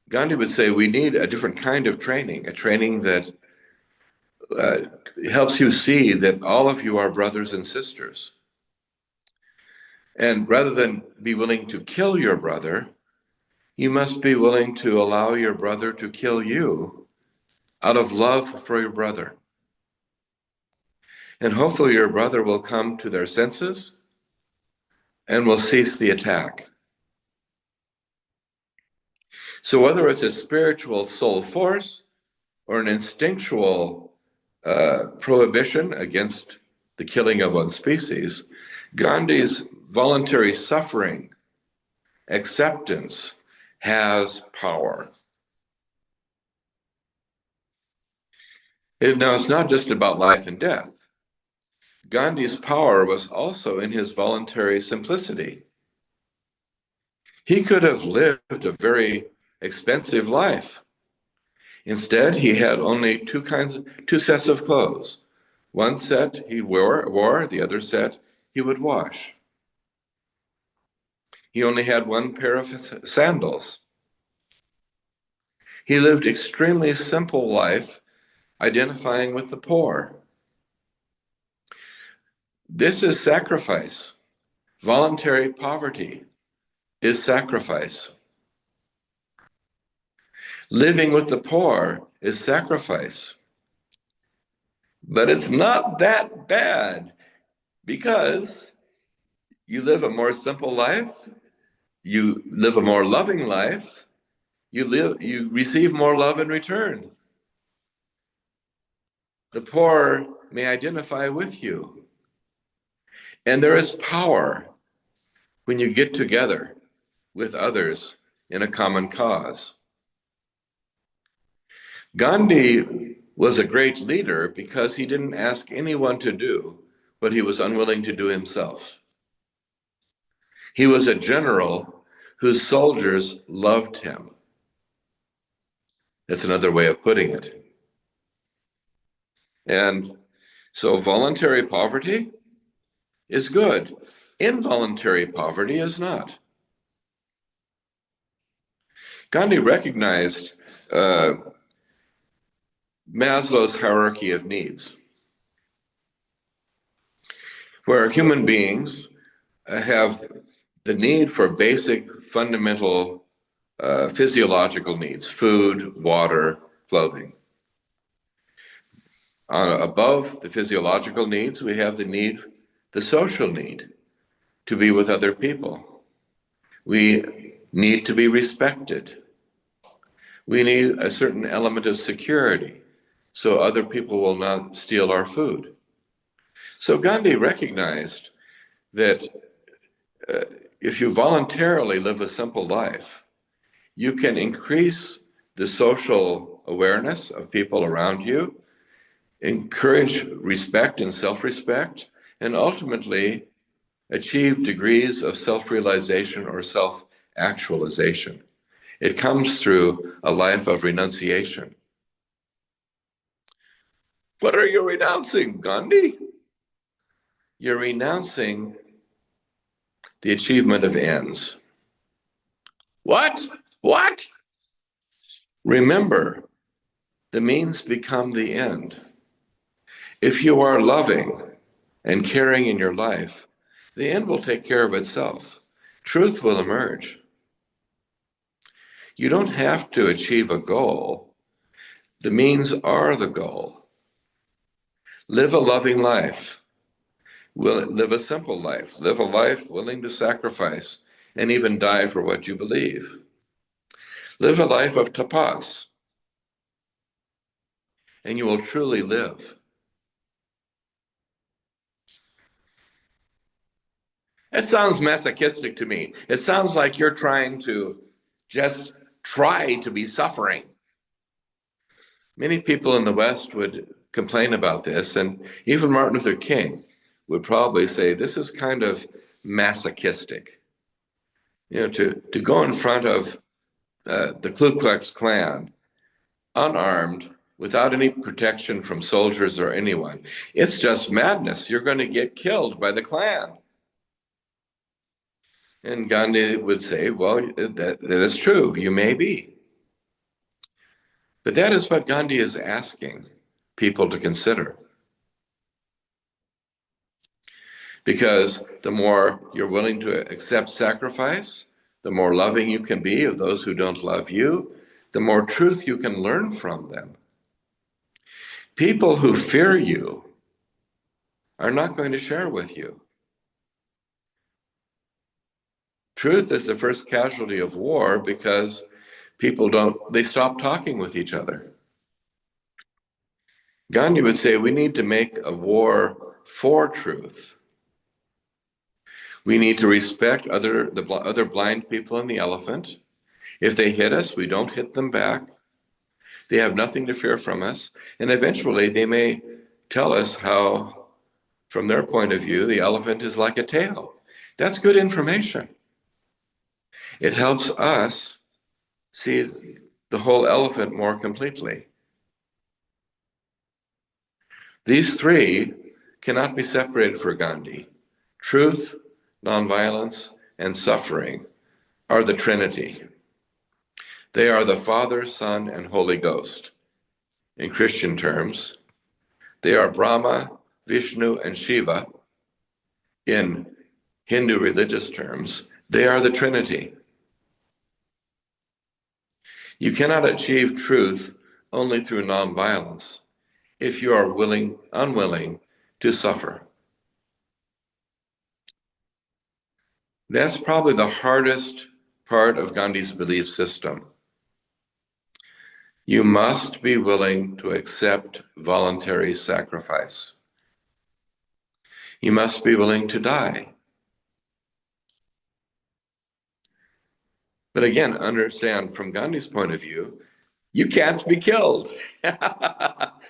Gandhi would say we need a different kind of training, a training that uh, helps you see that all of you are brothers and sisters. And rather than be willing to kill your brother, you must be willing to allow your brother to kill you out of love for your brother. And hopefully your brother will come to their senses and will cease the attack. So whether it's a spiritual soul force or an instinctual prohibition against the killing of one species, Gandhi's voluntary suffering, acceptance, has power. Now, it's not just about life and death. Gandhi's power was also in his voluntary simplicity. He could have lived a very expensive life. Instead, he had only two sets of clothes. One set he wore, the other set he would wash. He only had one pair of sandals. He lived extremely simple life, identifying with the poor. This is sacrifice. Voluntary poverty is sacrifice. Living with the poor is sacrifice. But it's not that bad because you live a more simple life, you live a more loving life, you receive more love in return. The poor may identify with you. And there is power when you get together with others in a common cause. Gandhi was a great leader because he didn't ask anyone to do what he was unwilling to do himself. He was a general whose soldiers loved him. That's another way of putting it. And so voluntary poverty is good. Involuntary poverty is not. Gandhi recognized Maslow's hierarchy of needs, where human beings have the need for basic fundamental physiological needs, food, water, clothing. Above the physiological needs, we have the social need to be with other people. We need to be respected. We need a certain element of security so other people will not steal our food. So Gandhi recognized that if you voluntarily live a simple life, you can increase the social awareness of people around you, encourage respect and self-respect, and ultimately achieve degrees of self-realization or self-actualization. It comes through a life of renunciation. What are you renouncing, Gandhi? You're renouncing the achievement of ends. What? What? Remember, the means become the end. If you are loving and caring in your life, the end will take care of itself. Truth will emerge. You don't have to achieve a goal. The means are the goal. Live a loving life. Live a simple life. Live a life willing to sacrifice and even die for what you believe. Live a life of tapas, and you will truly live. It sounds masochistic to me. It sounds like you're trying to just try to be suffering. Many people in the West would complain about this, and even Martin Luther King would probably say this is kind of masochistic. You know, to go in front of the Ku Klux Klan, unarmed, without any protection from soldiers or anyone. It's just madness. You're going to get killed by the Klan. And Gandhi would say, well, that is true. You may be. But that is what Gandhi is asking people to consider. Because the more you're willing to accept sacrifice, the more loving you can be of those who don't love you, the more truth you can learn from them. People who fear you are not going to share with you. Truth is the first casualty of war because they stop talking with each other. Gandhi would say we need to make a war for truth. We need to respect the other blind people in the elephant. If they hit us, we don't hit them back. They have nothing to fear from us. And eventually they may tell us how, from their point of view, the elephant is like a tail. That's good information. It helps us see the whole elephant more completely. These three cannot be separated for Gandhi. Truth, nonviolence, and suffering are the Trinity. They are the Father, Son, and Holy Ghost. In Christian terms, they are Brahma, Vishnu, and Shiva. In Hindu religious terms, they are the Trinity. You cannot achieve truth only through nonviolence if you are unwilling to suffer. That's probably the hardest part of Gandhi's belief system. You must be willing to accept voluntary sacrifice. You must be willing to die. But again, understand from Gandhi's point of view, you can't be killed.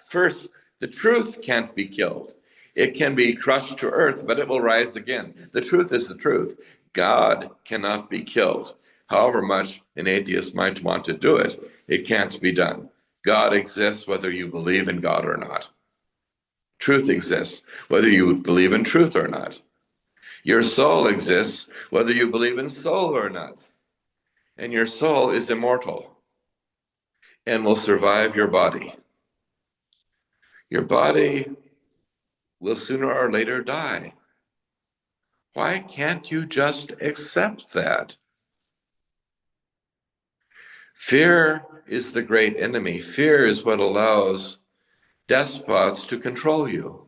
First, the truth can't be killed. It can be crushed to earth, but it will rise again. The truth is the truth. God cannot be killed. However much an atheist might want to do it, it can't be done. God exists whether you believe in God or not. Truth exists whether you believe in truth or not. Your soul exists whether you believe in soul or not. And your soul is immortal and will survive your body. Your body will sooner or later die. Why can't you just accept that? Fear is the great enemy. Fear is what allows despots to control you.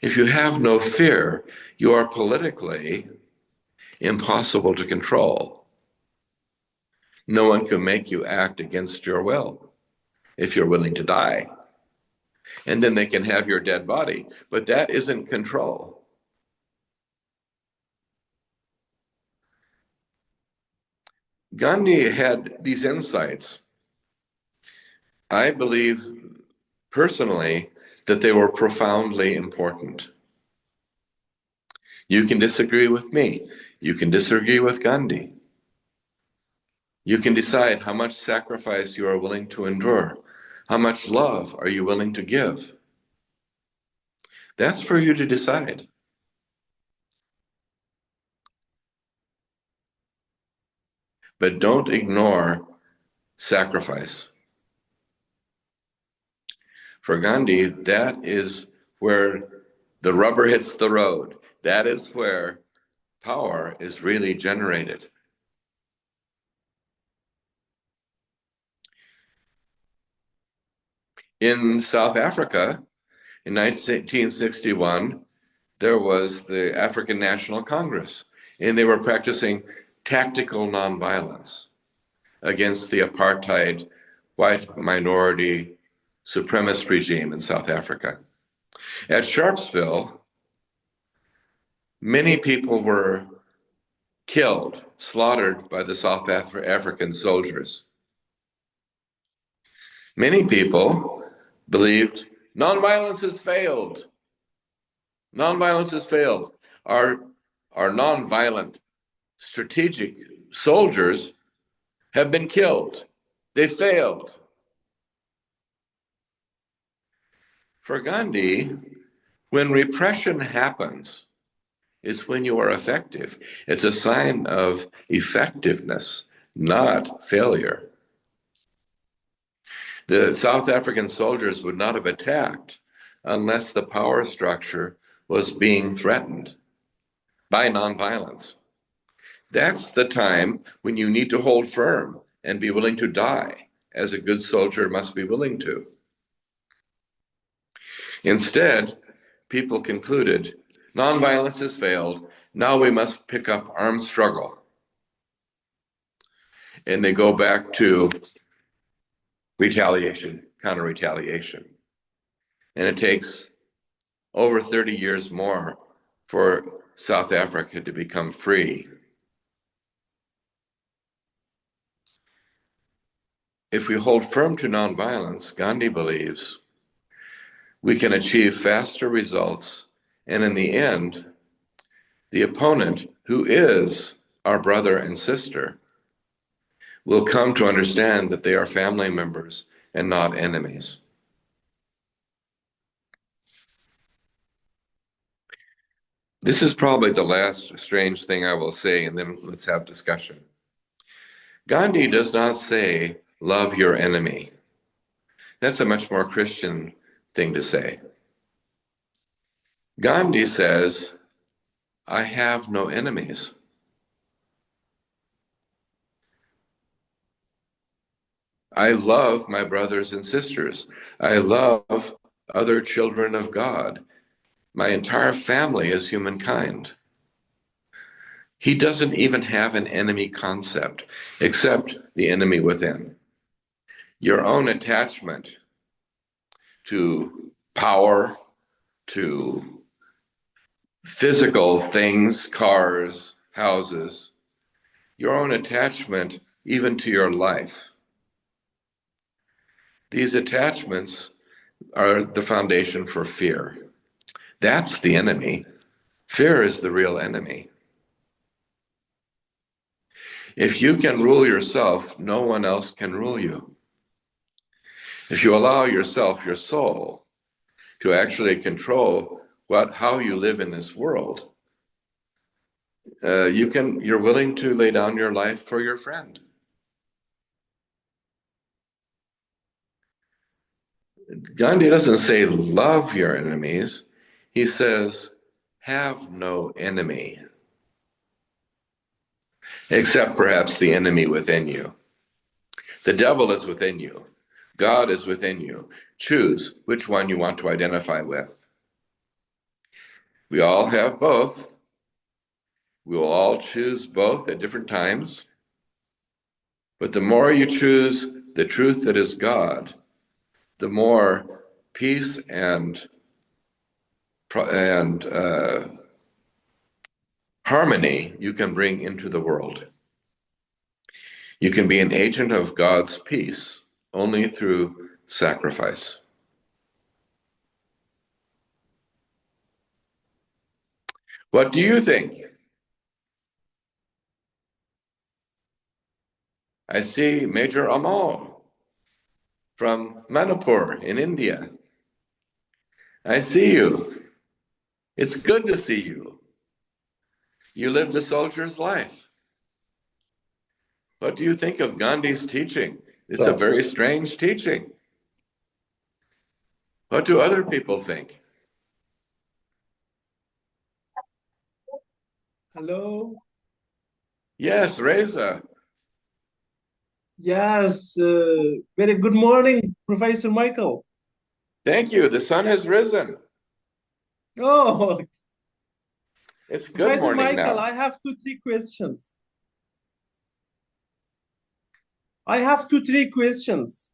If you have no fear, you are politically impossible to control. No one can make you act against your will if you're willing to die. And then they can have your dead body, but that isn't control. Gandhi had these insights. I believe personally that they were profoundly important. You can disagree with me. You can disagree with Gandhi. You can decide how much sacrifice you are willing to endure. How much love are you willing to give? That's for you to decide. But don't ignore sacrifice. For Gandhi, that is where the rubber hits the road. That is where power is really generated. In South Africa, in 1961, there was the African National Congress, and they were practicing tactical nonviolence against the apartheid white minority supremacist regime in South Africa. At Sharpsville, many people were killed, slaughtered by the South African soldiers. Many people believed nonviolence has failed. Nonviolence has failed. Our nonviolent strategic soldiers have been killed. They failed. For Gandhi, when repression happens, it's when you are effective. It's a sign of effectiveness, not failure. The South African soldiers would not have attacked unless the power structure was being threatened by nonviolence. That's the time when you need to hold firm and be willing to die, as a good soldier must be willing to. Instead, people concluded, nonviolence has failed, now we must pick up armed struggle. And they go back to retaliation, counter-retaliation. And it takes over 30 years more for South Africa to become free. If we hold firm to nonviolence, Gandhi believes, we can achieve faster results, and in the end, the opponent, who is our brother and sister, will come to understand that they are family members and not enemies. This is probably the last strange thing I will say, and then let's have discussion. Gandhi does not say, love your enemy. That's a much more Christian thing to say. Gandhi says, I have no enemies. I love my brothers and sisters. I love other children of God. My entire family is humankind. He doesn't even have an enemy concept, except the enemy within. Your own attachment to power, to physical things, cars, houses, your own attachment even to your life. These attachments are the foundation for fear. That's the enemy. Fear is the real enemy. If you can rule yourself, no one else can rule you. If you allow yourself, your soul, to actually control how you live in this world, you're willing to lay down your life for your friend. Gandhi doesn't say love your enemies. He says have no enemy, except perhaps the enemy within you. The devil is within you. God is within you. Choose which one you want to identify with. We all have both. We will all choose both at different times. But the more you choose the truth that is God, the more peace and harmony you can bring into the world. You can be an agent of God's peace only through sacrifice. What do you think? I see Major Amal from Manipur in India. I see you. It's good to see you. You lived a soldier's life. What do you think of Gandhi's teaching? It's a very strange teaching. What do other people think? Hello. Yes, Reza. Yes, very good morning, Professor Michael. Thank you. The sun has risen. Oh, It's good Professor morning Michael, now. I have three questions. I have three questions.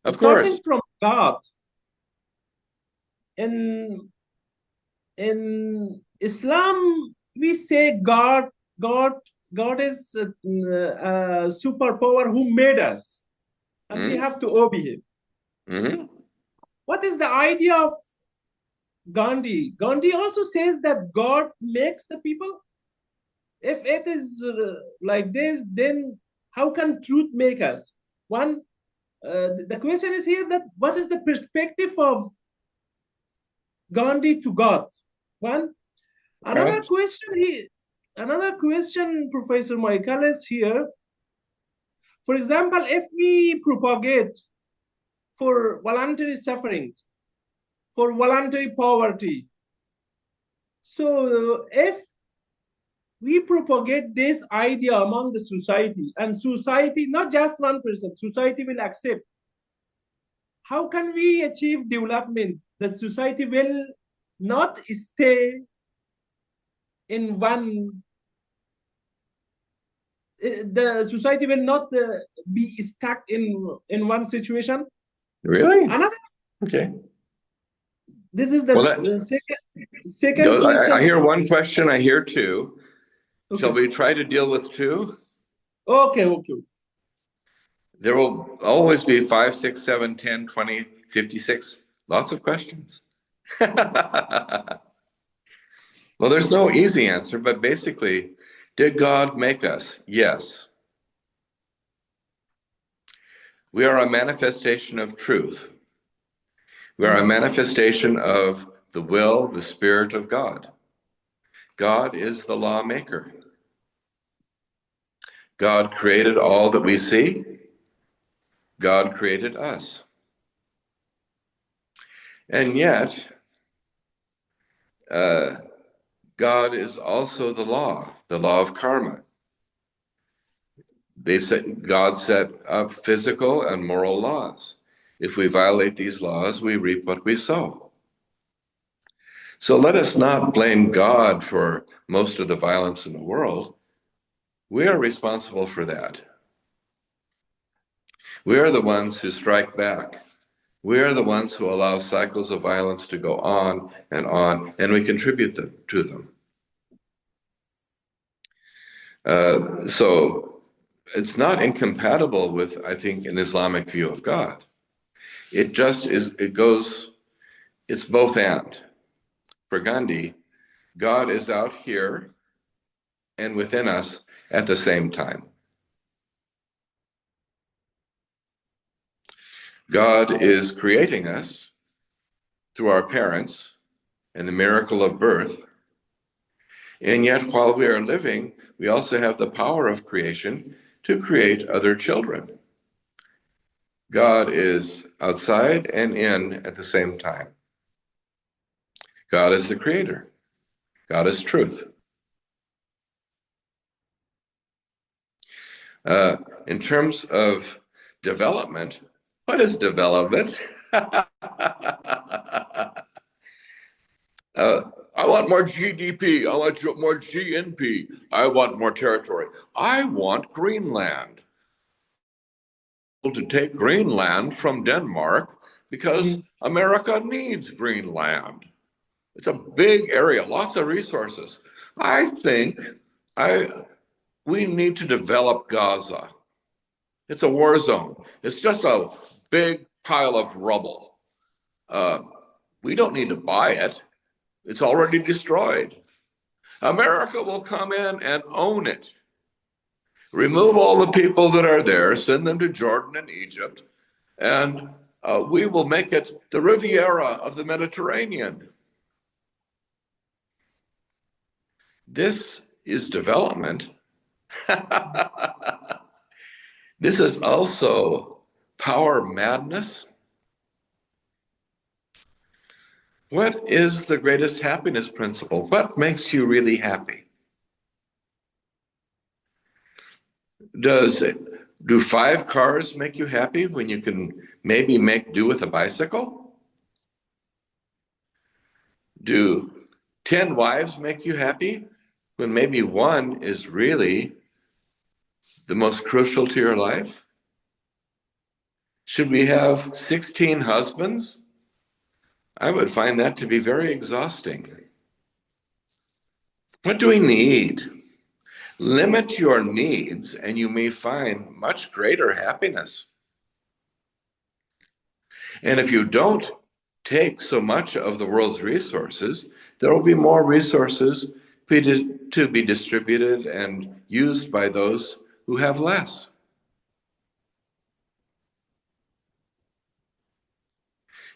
Of Starting course. from God, in in Islam, we say God, God is a superpower who made us, and we Mm-hmm. have to obey Him. Mm-hmm. What is the idea of Gandhi? Gandhi also says that God makes the people. If it is like this, then how can truth make us? One, the question is here that what is the perspective of Gandhi to God? One, Okay. another question, Professor Michael, is here. For example, if we propagate for voluntary suffering, for voluntary poverty, so if we propagate this idea among the society, and society, not just one person, society will accept, how can we achieve development that society will not stay in one, the society will not be stuck in one situation. Really? Another, Okay. this is the Well, that, second I question. hear one question, I hear two. Shall Okay, we try to deal with two? okay. There will always be 5, 6, 7, 10, 20, 56. Lots of questions. Well, there's no easy answer, but basically, did God make us? Yes. We are a manifestation of truth. We are a manifestation of the will, the Spirit of God. God is the lawmaker. God created all that we see. God created us. And yet, God is also the law of karma. God set up physical and moral laws. If we violate these laws, we reap what we sow. So let us not blame God for most of the violence in the world. We are responsible for that. We are the ones who strike back. We are the ones who allow cycles of violence to go on, and we contribute to them. So it's not incompatible with, I think, an Islamic view of God. It just is, it's both and. For Gandhi, God is out here and within us at the same time. God is creating us through our parents and the miracle of birth. And yet, while we are living, we also have the power of creation to create other children. God is outside and in at the same time. God is the creator. God is truth. In terms of development, what is development? I want more GDP. I want more GNP. I want more territory. I want Greenland. To take Greenland from Denmark because America needs Greenland. It's a big area, lots of resources. I think we need to develop Gaza. It's a war zone. It's just a big pile of rubble. We don't need to buy it. It's already destroyed. America will come in and own it. Remove all the people that are there, send them to Jordan and Egypt, and we will make it the Riviera of the Mediterranean. This is development. This is also power madness. What is the greatest happiness principle? What makes you really happy? Do 5 cars make you happy when you can maybe make do with a bicycle? Do 10 wives make you happy when maybe one is really the most crucial to your life? Should we have 16 husbands? I would find that to be very exhausting. What do we need? Limit your needs and you may find much greater happiness. And if you don't take so much of the world's resources, there will be more resources to be distributed and used by those who have less.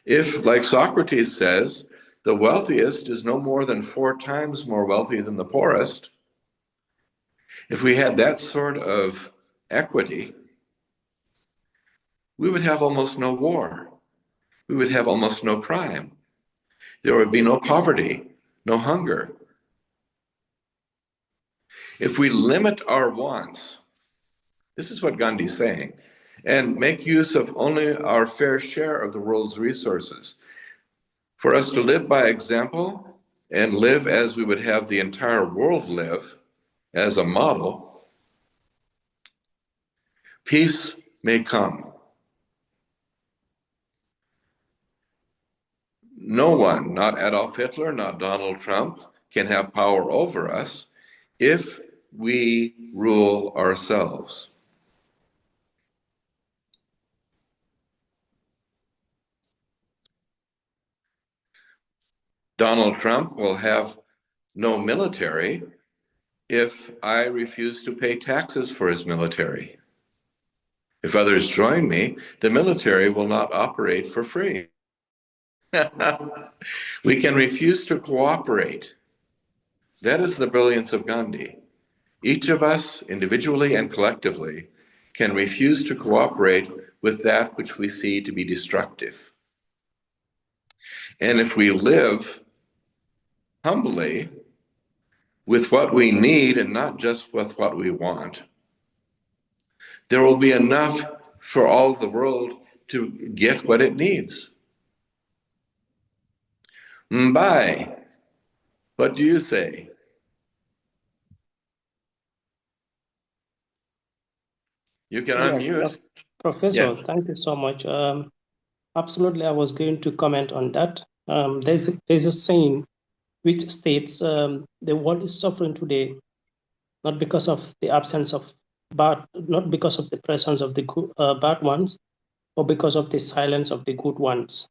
If, like Socrates says, the wealthiest is no more than 4 times more wealthy than the poorest, if we had that sort of equity, we would have almost no war. We would have almost no crime. There would be no poverty, no hunger. If we limit our wants, this is what Gandhi's saying, and make use of only our fair share of the world's resources, for us to live by example and live as we would have the entire world live as a model, peace may come. No one, not Adolf Hitler, not Donald Trump, can have power over us if we rule ourselves. Donald Trump will have no military if I refuse to pay taxes for his military. If others join me, the military will not operate for free. We can refuse to cooperate. That is the brilliance of Gandhi. Each of us, individually and collectively, can refuse to cooperate with that which we see to be destructive. And if we live humbly with what we need and not just with what we want, there will be enough for all the world to get what it needs. Bye. What do you say? You can Yeah, unmute. Professor, Yes. thank you so much. Absolutely, I was going to comment on that. There's a saying which states the world is suffering today not because of the absence of not because of the presence of the bad ones, or because of the silence of the good ones.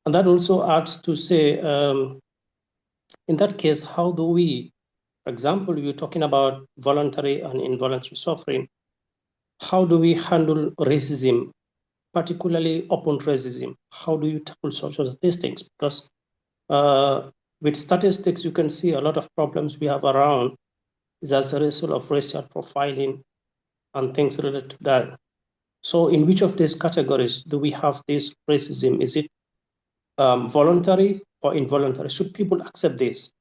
And that also adds to say, in that case, how do we, for example, you're talking about voluntary and involuntary suffering. How do we handle racism, particularly open racism? How do you tackle such as these things? Because with statistics, you can see a lot of problems we have around is as a result of racial profiling and things related to that. So in which of these categories do we have this racism? Is it voluntary or involuntary? Should people accept this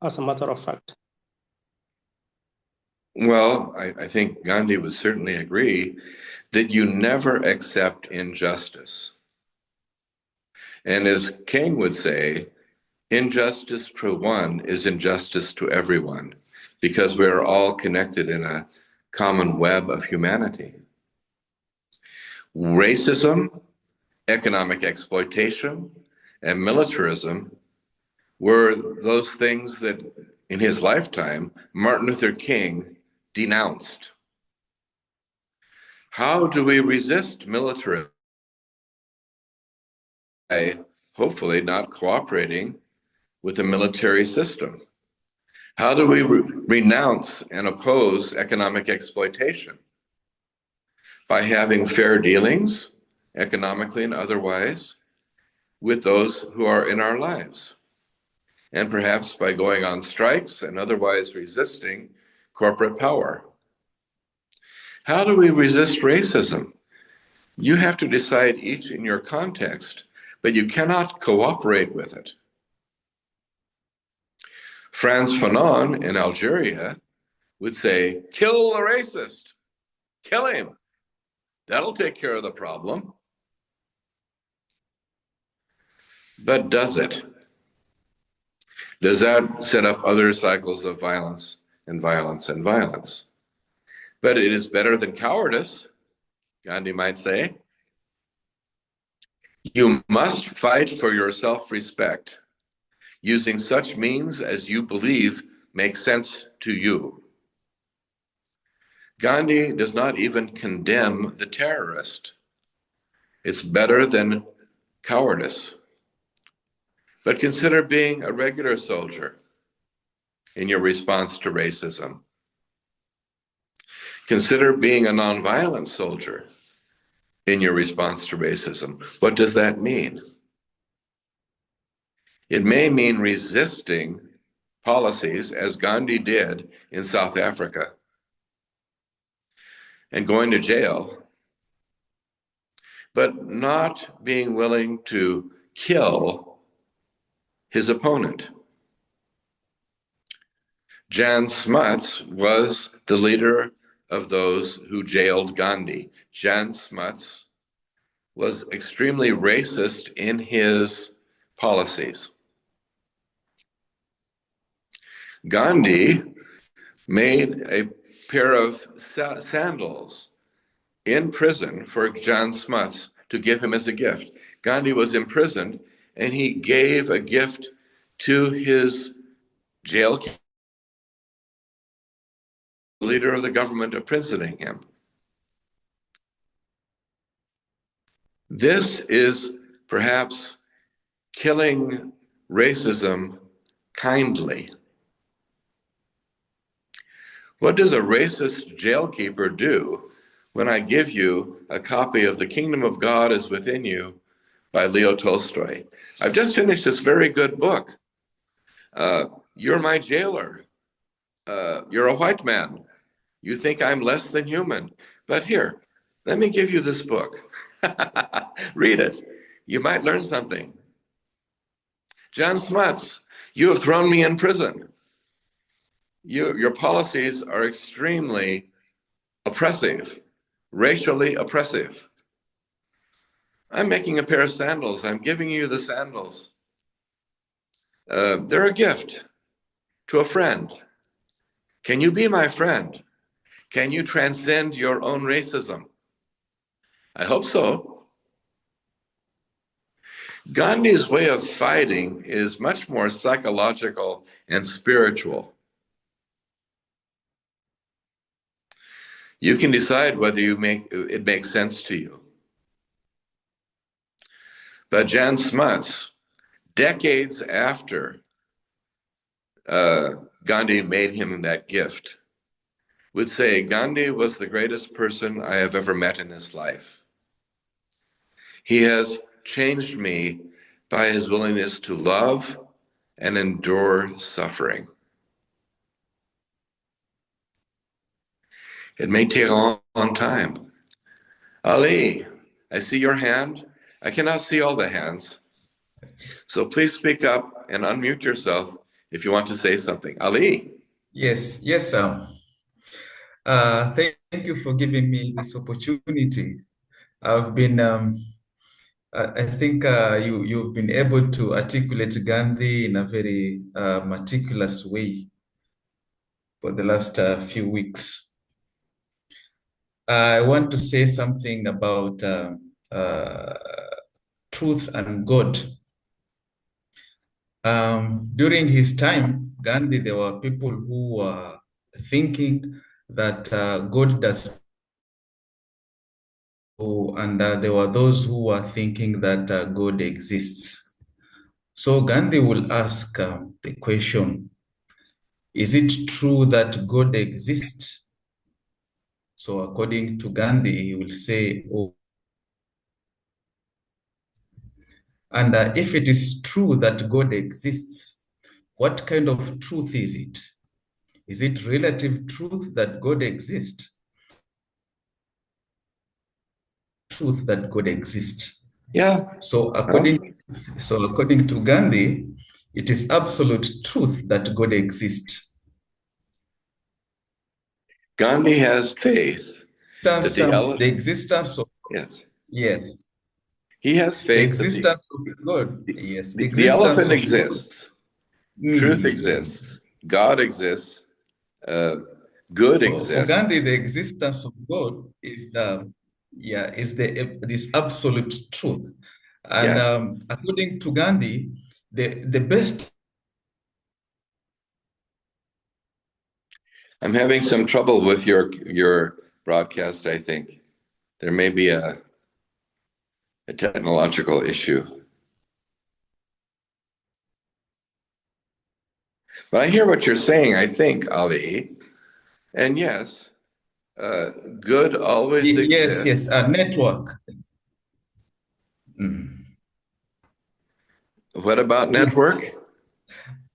as a matter of fact? Well, I think Gandhi would certainly agree that you never accept injustice. And as King would say, injustice to one is injustice to everyone, because we are all connected in a common web of humanity. Racism, economic exploitation, and militarism were those things that in his lifetime Martin Luther King denounced. How do we resist militarism? By hopefully not cooperating with the military system. How do we renounce and oppose economic exploitation? By having fair dealings, economically and otherwise, with those who are in our lives. And perhaps by going on strikes and otherwise resisting corporate power. How do we resist racism? You have to decide each in your context, but you cannot cooperate with it. Frantz Fanon in Algeria would say, kill the racist, kill him. That'll take care of the problem. But does it? Does that set up other cycles of violence and violence and violence? But it is better than cowardice, Gandhi might say. You must fight for your self-respect, using such means as you believe make sense to you. Gandhi does not even condemn the terrorist. It's better than cowardice. But consider being a regular soldier in your response to racism. Consider being a nonviolent soldier in your response to racism. What does that mean? It may mean resisting policies, as Gandhi did in South Africa, and going to jail, but not being willing to kill his opponent. Jan Smuts was the leader of those who jailed Gandhi. Jan Smuts was extremely racist in his policies. Gandhi made a pair of sandals in prison for Jan Smuts to give him as a gift. Gandhi was imprisoned, and he gave a gift to his jail leader of the government imprisoning him. This is perhaps killing racism kindly. What does a racist jailkeeper do when I give you a copy of The Kingdom of God is Within You by Leo Tolstoy? I've just finished this very good book. You're my jailer. You're a white man. You think I'm less than human. But here, let me give you this book. Read it. You might learn something. Jan Smuts, you have thrown me in prison. Your policies are extremely oppressive, racially oppressive. I'm making a pair of sandals. I'm giving you the sandals. They're a gift to a friend. Can you be my friend? Can you transcend your own racism? I hope so. Gandhi's way of fighting is much more psychological and spiritual. You can decide whether it makes sense to you. But Jan Smuts, decades after Gandhi made him that gift, would say, Gandhi was the greatest person I have ever met in this life. He has changed me by his willingness to love and endure suffering. It may take a long time. Ali, I see your hand. I cannot see all the hands. So please speak up and unmute yourself if you want to say something. Ali. Yes, sir. Thank you for giving me this opportunity. I've been, I think you've been able to articulate Gandhi in a very meticulous way for the last few weeks. I want to say something about truth and God. During his time, Gandhi, there were people who were thinking that God does, and there were those who were thinking that God exists. So Gandhi will ask the question, is it true that God exists? So according to Gandhi, he will say, oh, and if it is true that God exists, what kind of truth is it? Is it relative truth that God exists? Truth that God exists. Yeah. So according to Gandhi, it is absolute truth that God exists. Gandhi has faith that the existence of yes. He has faith. The existence of God. Yes. The elephant exists. Truth exists. God exists. Good exists. For Gandhi, the existence of God is this absolute truth. And according to Gandhi, the best. I'm having some trouble with your broadcast, I think. There may be a technological issue. But I hear what you're saying, I think, Ali. And yes, good always exists. Yes, network. Mm. What about Yes. network?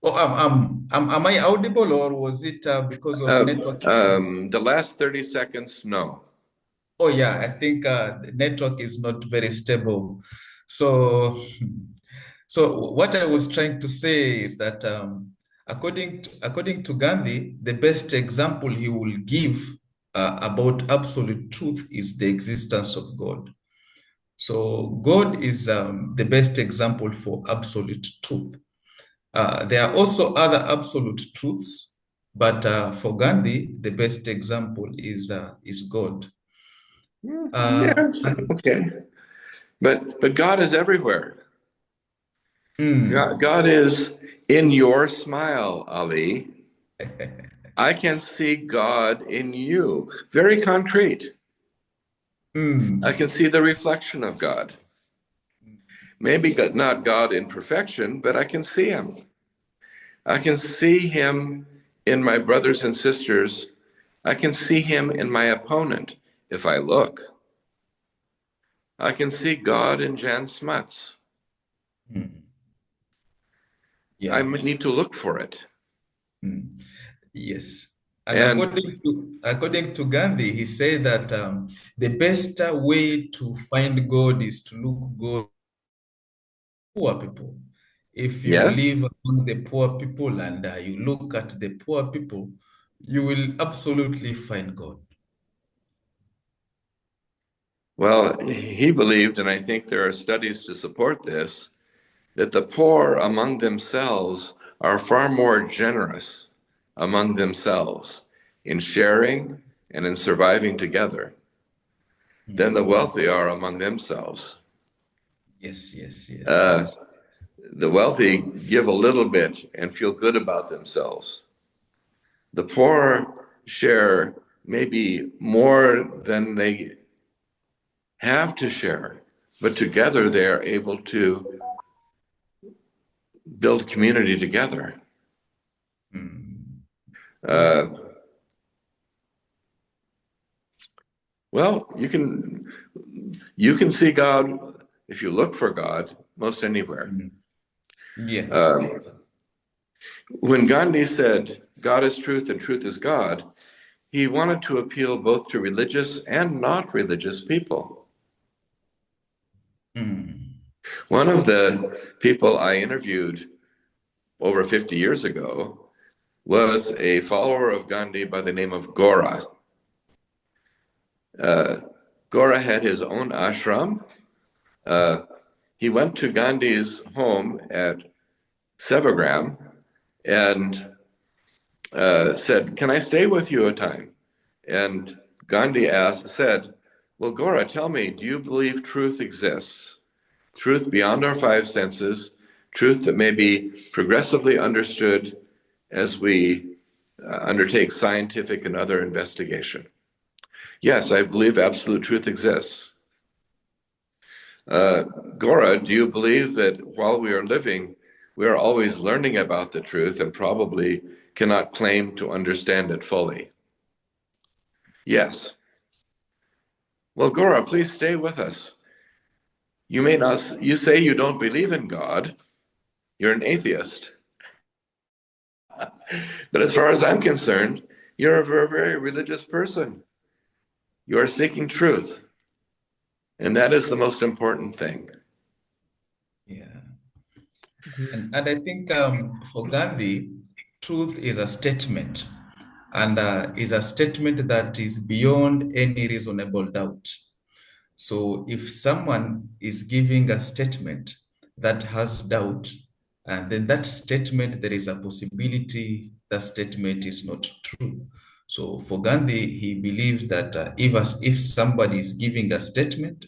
Oh, am I audible, or was it because of network issues? The last 30 seconds, no. Oh yeah, I think the network is not very stable. So, so what I was trying to say is that according to Gandhi, the best example he will give about absolute truth is the existence of God. So God is the best example for absolute truth. There are also other absolute truths, but for Gandhi, the best example is God. Yeah, And okay. But God is everywhere. mm, God is in your smile, Ali. I can see God in you. Very concrete. I mm, can see the reflection of God. Maybe not God in perfection, but I can see him. I can see him in my brothers and sisters. I can see him in my opponent if I look. I can see God in Jan Smuts. mm. I Yeah. need to look for it. Mm. Yes. And And according to Gandhi, he said that the best way to find God is to look God poor people. If you yes, live among the poor people and you look at the poor people, you will absolutely find God. well, he believed, and I think there are studies to support this, that the poor among themselves are far more generous among themselves in sharing and in surviving together than the Mm. wealthy are among themselves. Yes, yes, yes, Uh, yes. the wealthy give a little bit and feel good about themselves. The poor share maybe more than they have to share, but together they are able to build community together. Mm. Uh, well, you can see God if you look for God most anywhere. Mm. Yeah. Um, when Gandhi said, God is truth and truth is God, he wanted to appeal both to religious and not religious people. Mm. One of the people I interviewed over 50 years ago was a follower of Gandhi by the name of Gora. Uh, Gora had his own ashram. Uh, he went to Gandhi's home at Sevagram and said, "Can I stay with you a time?" And Gandhi said, "Well, Gora, tell me, do you believe truth exists? Truth beyond our five senses, truth that may be progressively understood as we undertake scientific and other investigation?" Yes, I believe absolute truth exists. Uh, Gora, do you believe that while we are living, we are always learning about the truth and probably cannot claim to understand it fully? Yes. Well, Gora, please stay with us. You may not, you say you don't believe in God. You're an atheist. But as far as I'm concerned, you're a very, very religious person. You are seeking truth. And that is the most important thing. Yeah. And I think for Gandhi, truth is a statement, and is a statement that is beyond any reasonable doubt. So if someone is giving a statement that has doubt, and then that statement, there is a possibility that statement is not true. So for Gandhi, he believes that if somebody is giving a statement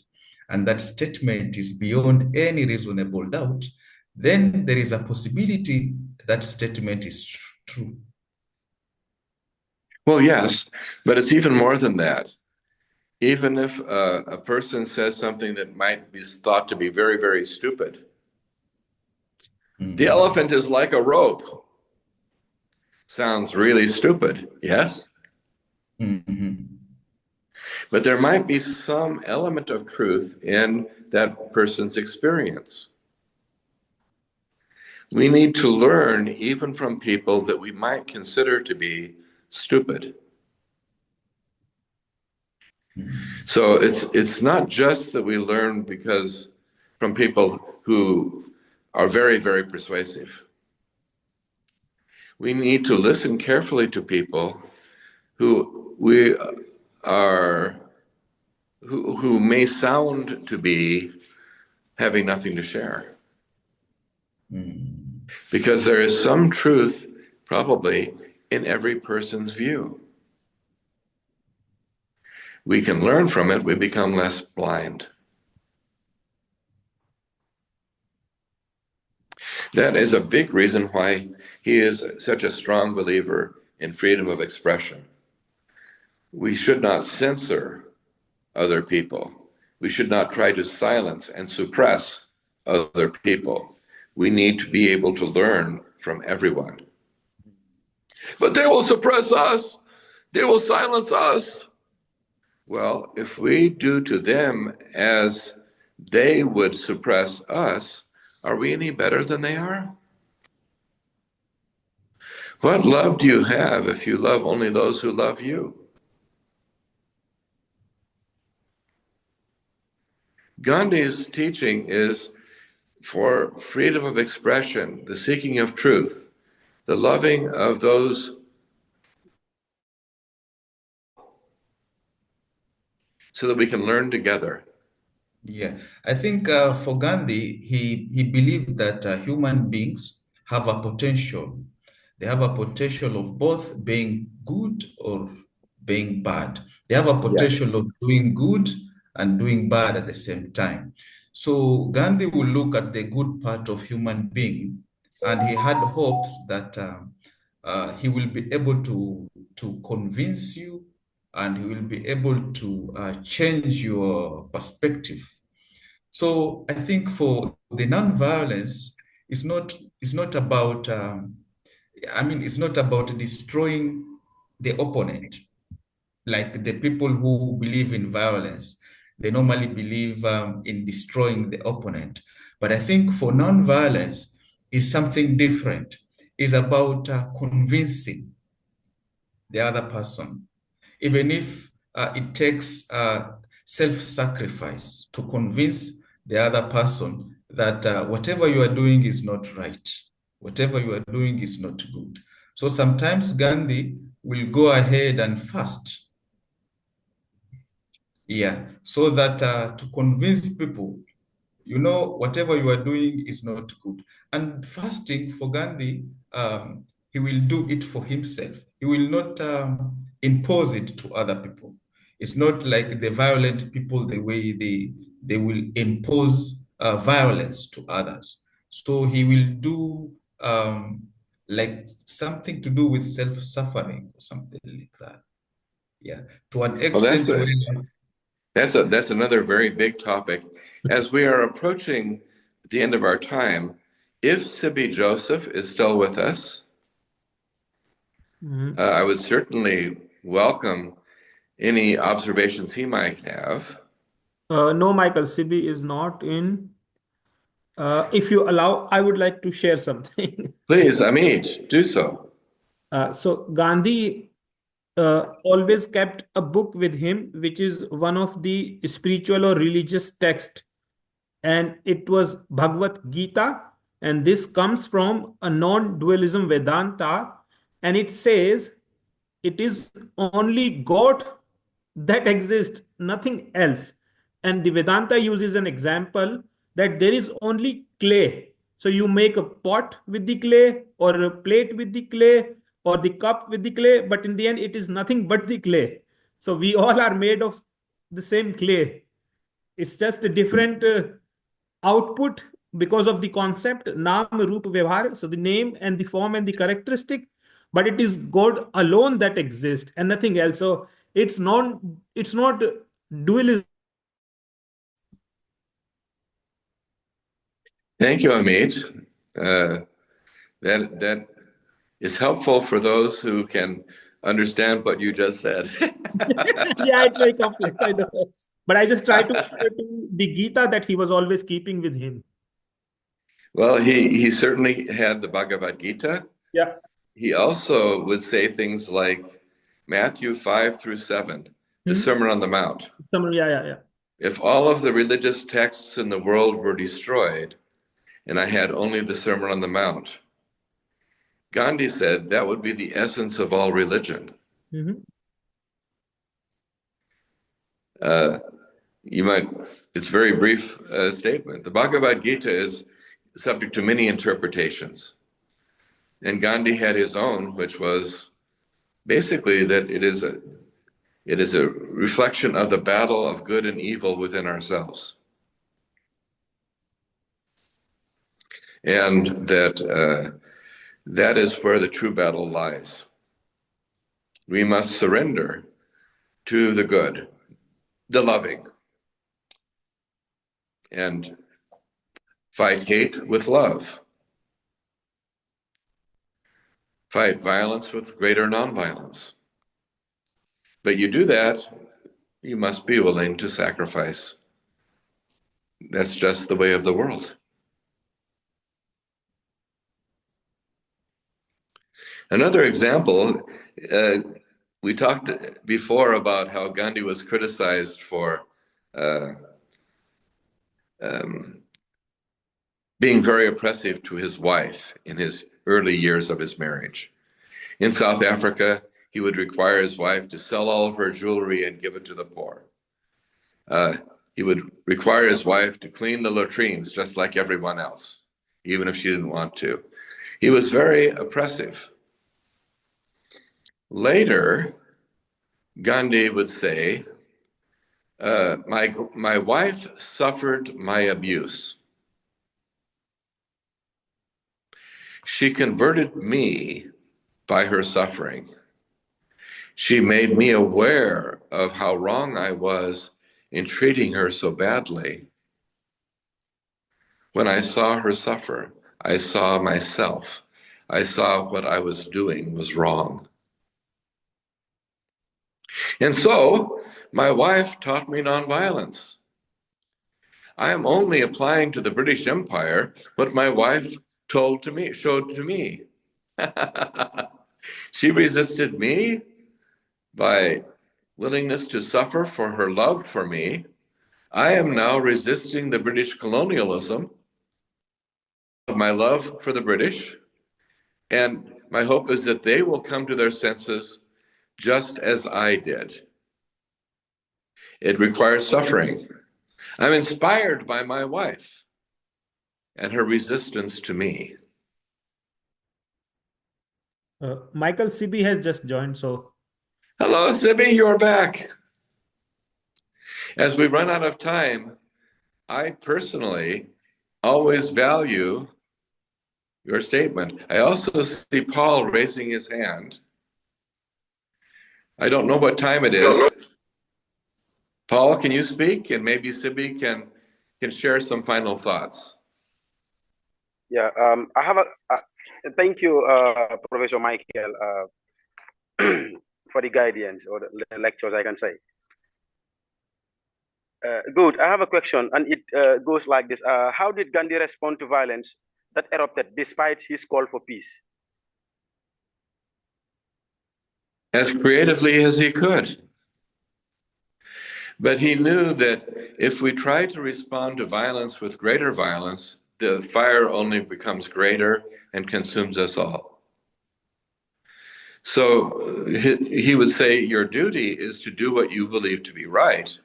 and that statement is beyond any reasonable doubt, then there is a possibility that statement is true. Well, yes, but it's even more than that. Even if a person says something that might be thought to be very, very stupid, the Mm. elephant is like a rope. Sounds really stupid, yes? Mhm. But there might be some element of truth in that person's experience. We need to learn even from people that we might consider to be stupid. So it's not just that we learn because from people who are very, very persuasive. We need to listen carefully to people who we are who may sound to be having nothing to share. Because there is some truth probably in every person's view. We can learn from it, we become less blind. That is a big reason why he is such a strong believer in freedom of expression. We should not censor other people. We should not try to silence and suppress other people. We need to be able to learn from everyone. But they will suppress us. They will silence us. Well, if we do to them as they would suppress us, are we any better than they are? What love do you have if you love only those who love you? Gandhi's teaching is for freedom of expression, the seeking of truth, the loving of those so that we can learn together. Yeah, I think for Gandhi, he believed that human beings have a potential. They have a potential of both being good or being bad. They have a potential of doing good and doing bad at the same time. So Gandhi will look at the good part of human being, and he had hopes that he will be able to convince you, and he will be able to change your perspective. So I think for the nonviolence, it's not about it's not about destroying the opponent. Like the people who believe in violence, they normally believe in destroying the opponent. But I think for nonviolence is something different. It's about convincing the other person, even if it takes self-sacrifice to convince the other person that whatever you are doing is not right, whatever you are doing is not good. So sometimes Gandhi will go ahead and fast, so that to convince people, whatever you are doing is not good. And fasting for Gandhi, he will do it for himself. He will not impose it to other people. It's not like the violent people, the way they will impose violence to others. So he will do like something to do with self-suffering or something like that. Yeah, to an extent where That's another very big topic. As we are approaching the end of our time, if Sibby Joseph is still with us, I would certainly welcome any observations he might have. No, Michael, Sibi is not in. If you allow, I would like to share something. Please, Amit, do so. So Gandhi always kept a book with him, which is one of the spiritual or religious text, and it was Bhagavad Gita, and this comes from a non-dualism Vedanta, and it says it is only God that exists, nothing else. And the Vedanta uses an example that there is only clay. So you make a pot with the clay, or a plate with the clay, or the cup with the clay, but in the end, it is nothing but the clay. So we all are made of the same clay. It's just a different output because of the concept, naam, roop, vyavhar. So the name and the form and the characteristic, but it is God alone that exists and nothing else. So it's not dualism. Thank you, Amit. That is helpful for those who can understand what you just said. Yeah, it's very complex, I know. But I just try to refer to the Gita that he was always keeping with him. Well, he certainly had the Bhagavad Gita. Yeah. He also would say things like Matthew 5 through 7, the Hmm. Sermon on the Mount. Yeah. If all of the religious texts in the world were destroyed and I had only the Sermon on the Mount, Gandhi said that would be the essence of all religion. Mm-hmm. It's a very brief statement. The Bhagavad Gita is subject to many interpretations. And Gandhi had his own, which was basically that it is a reflection of the battle of good and evil within ourselves. And that is where the true battle lies. We must surrender to the good, the loving, and fight hate with love. Fight violence with greater nonviolence. But you do that, you must be willing to sacrifice. That's just the way of the world. Another example, we talked before about how Gandhi was criticized for being very oppressive to his wife in his early years of his marriage. In South Africa, he would require his wife to sell all of her jewelry and give it to the poor. He would require his wife to clean the latrines just like everyone else, even if she didn't want to. He was very oppressive. Later, Gandhi would say, my wife suffered my abuse. She converted me by her suffering. She made me aware of how wrong I was in treating her so badly. When I saw her suffer, I saw myself. I saw what I was doing was wrong. And so, my wife taught me nonviolence. I am only applying to the British Empire what my wife showed to me. She resisted me by willingness to suffer for her love for me. I am now resisting the British colonialism of my love for the British, and my hope is that they will come to their senses just as I did. It requires suffering. I'm inspired by my wife and her resistance to me. Michael CB has just joined, so. Hello, Sibby, you're back. As we run out of time, I personally always value your statement. I also see Paul raising his hand. I don't know what time it is. Paul, can you speak? And maybe Sibby can share some final thoughts. Yeah, I have thank you, Professor Michael, for the guidance or the lectures, I can say. Good. I have a question, and it goes like this. How did Gandhi respond to violence that erupted despite his call for peace? As creatively as he could. But he knew that if we try to respond to violence with greater violence, the fire only becomes greater and consumes us all. So he would say, your duty is to do what you believe to be right,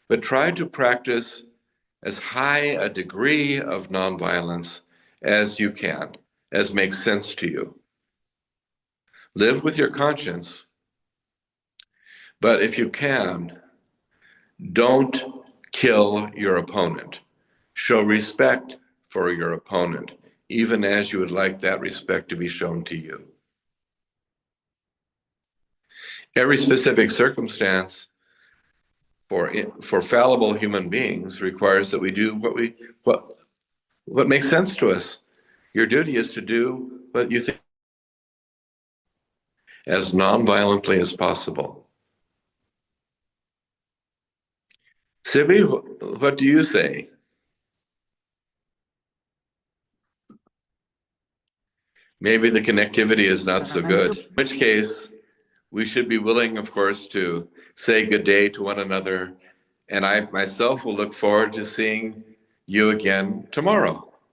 but try to practice as high a degree of nonviolence as you can, as makes sense to you. Live with your conscience, but if you can, don't kill your opponent. Show respect for your opponent, even as you would like that respect to be shown to you. Every specific circumstance for fallible human beings requires that we do what makes sense to us. Your duty is to do what you think. as non-violently as possible. Sibi, what do you say? Maybe the connectivity is not so good. In which case, we should be willing, of course, to say good day to one another. And I myself will look forward to seeing you again tomorrow.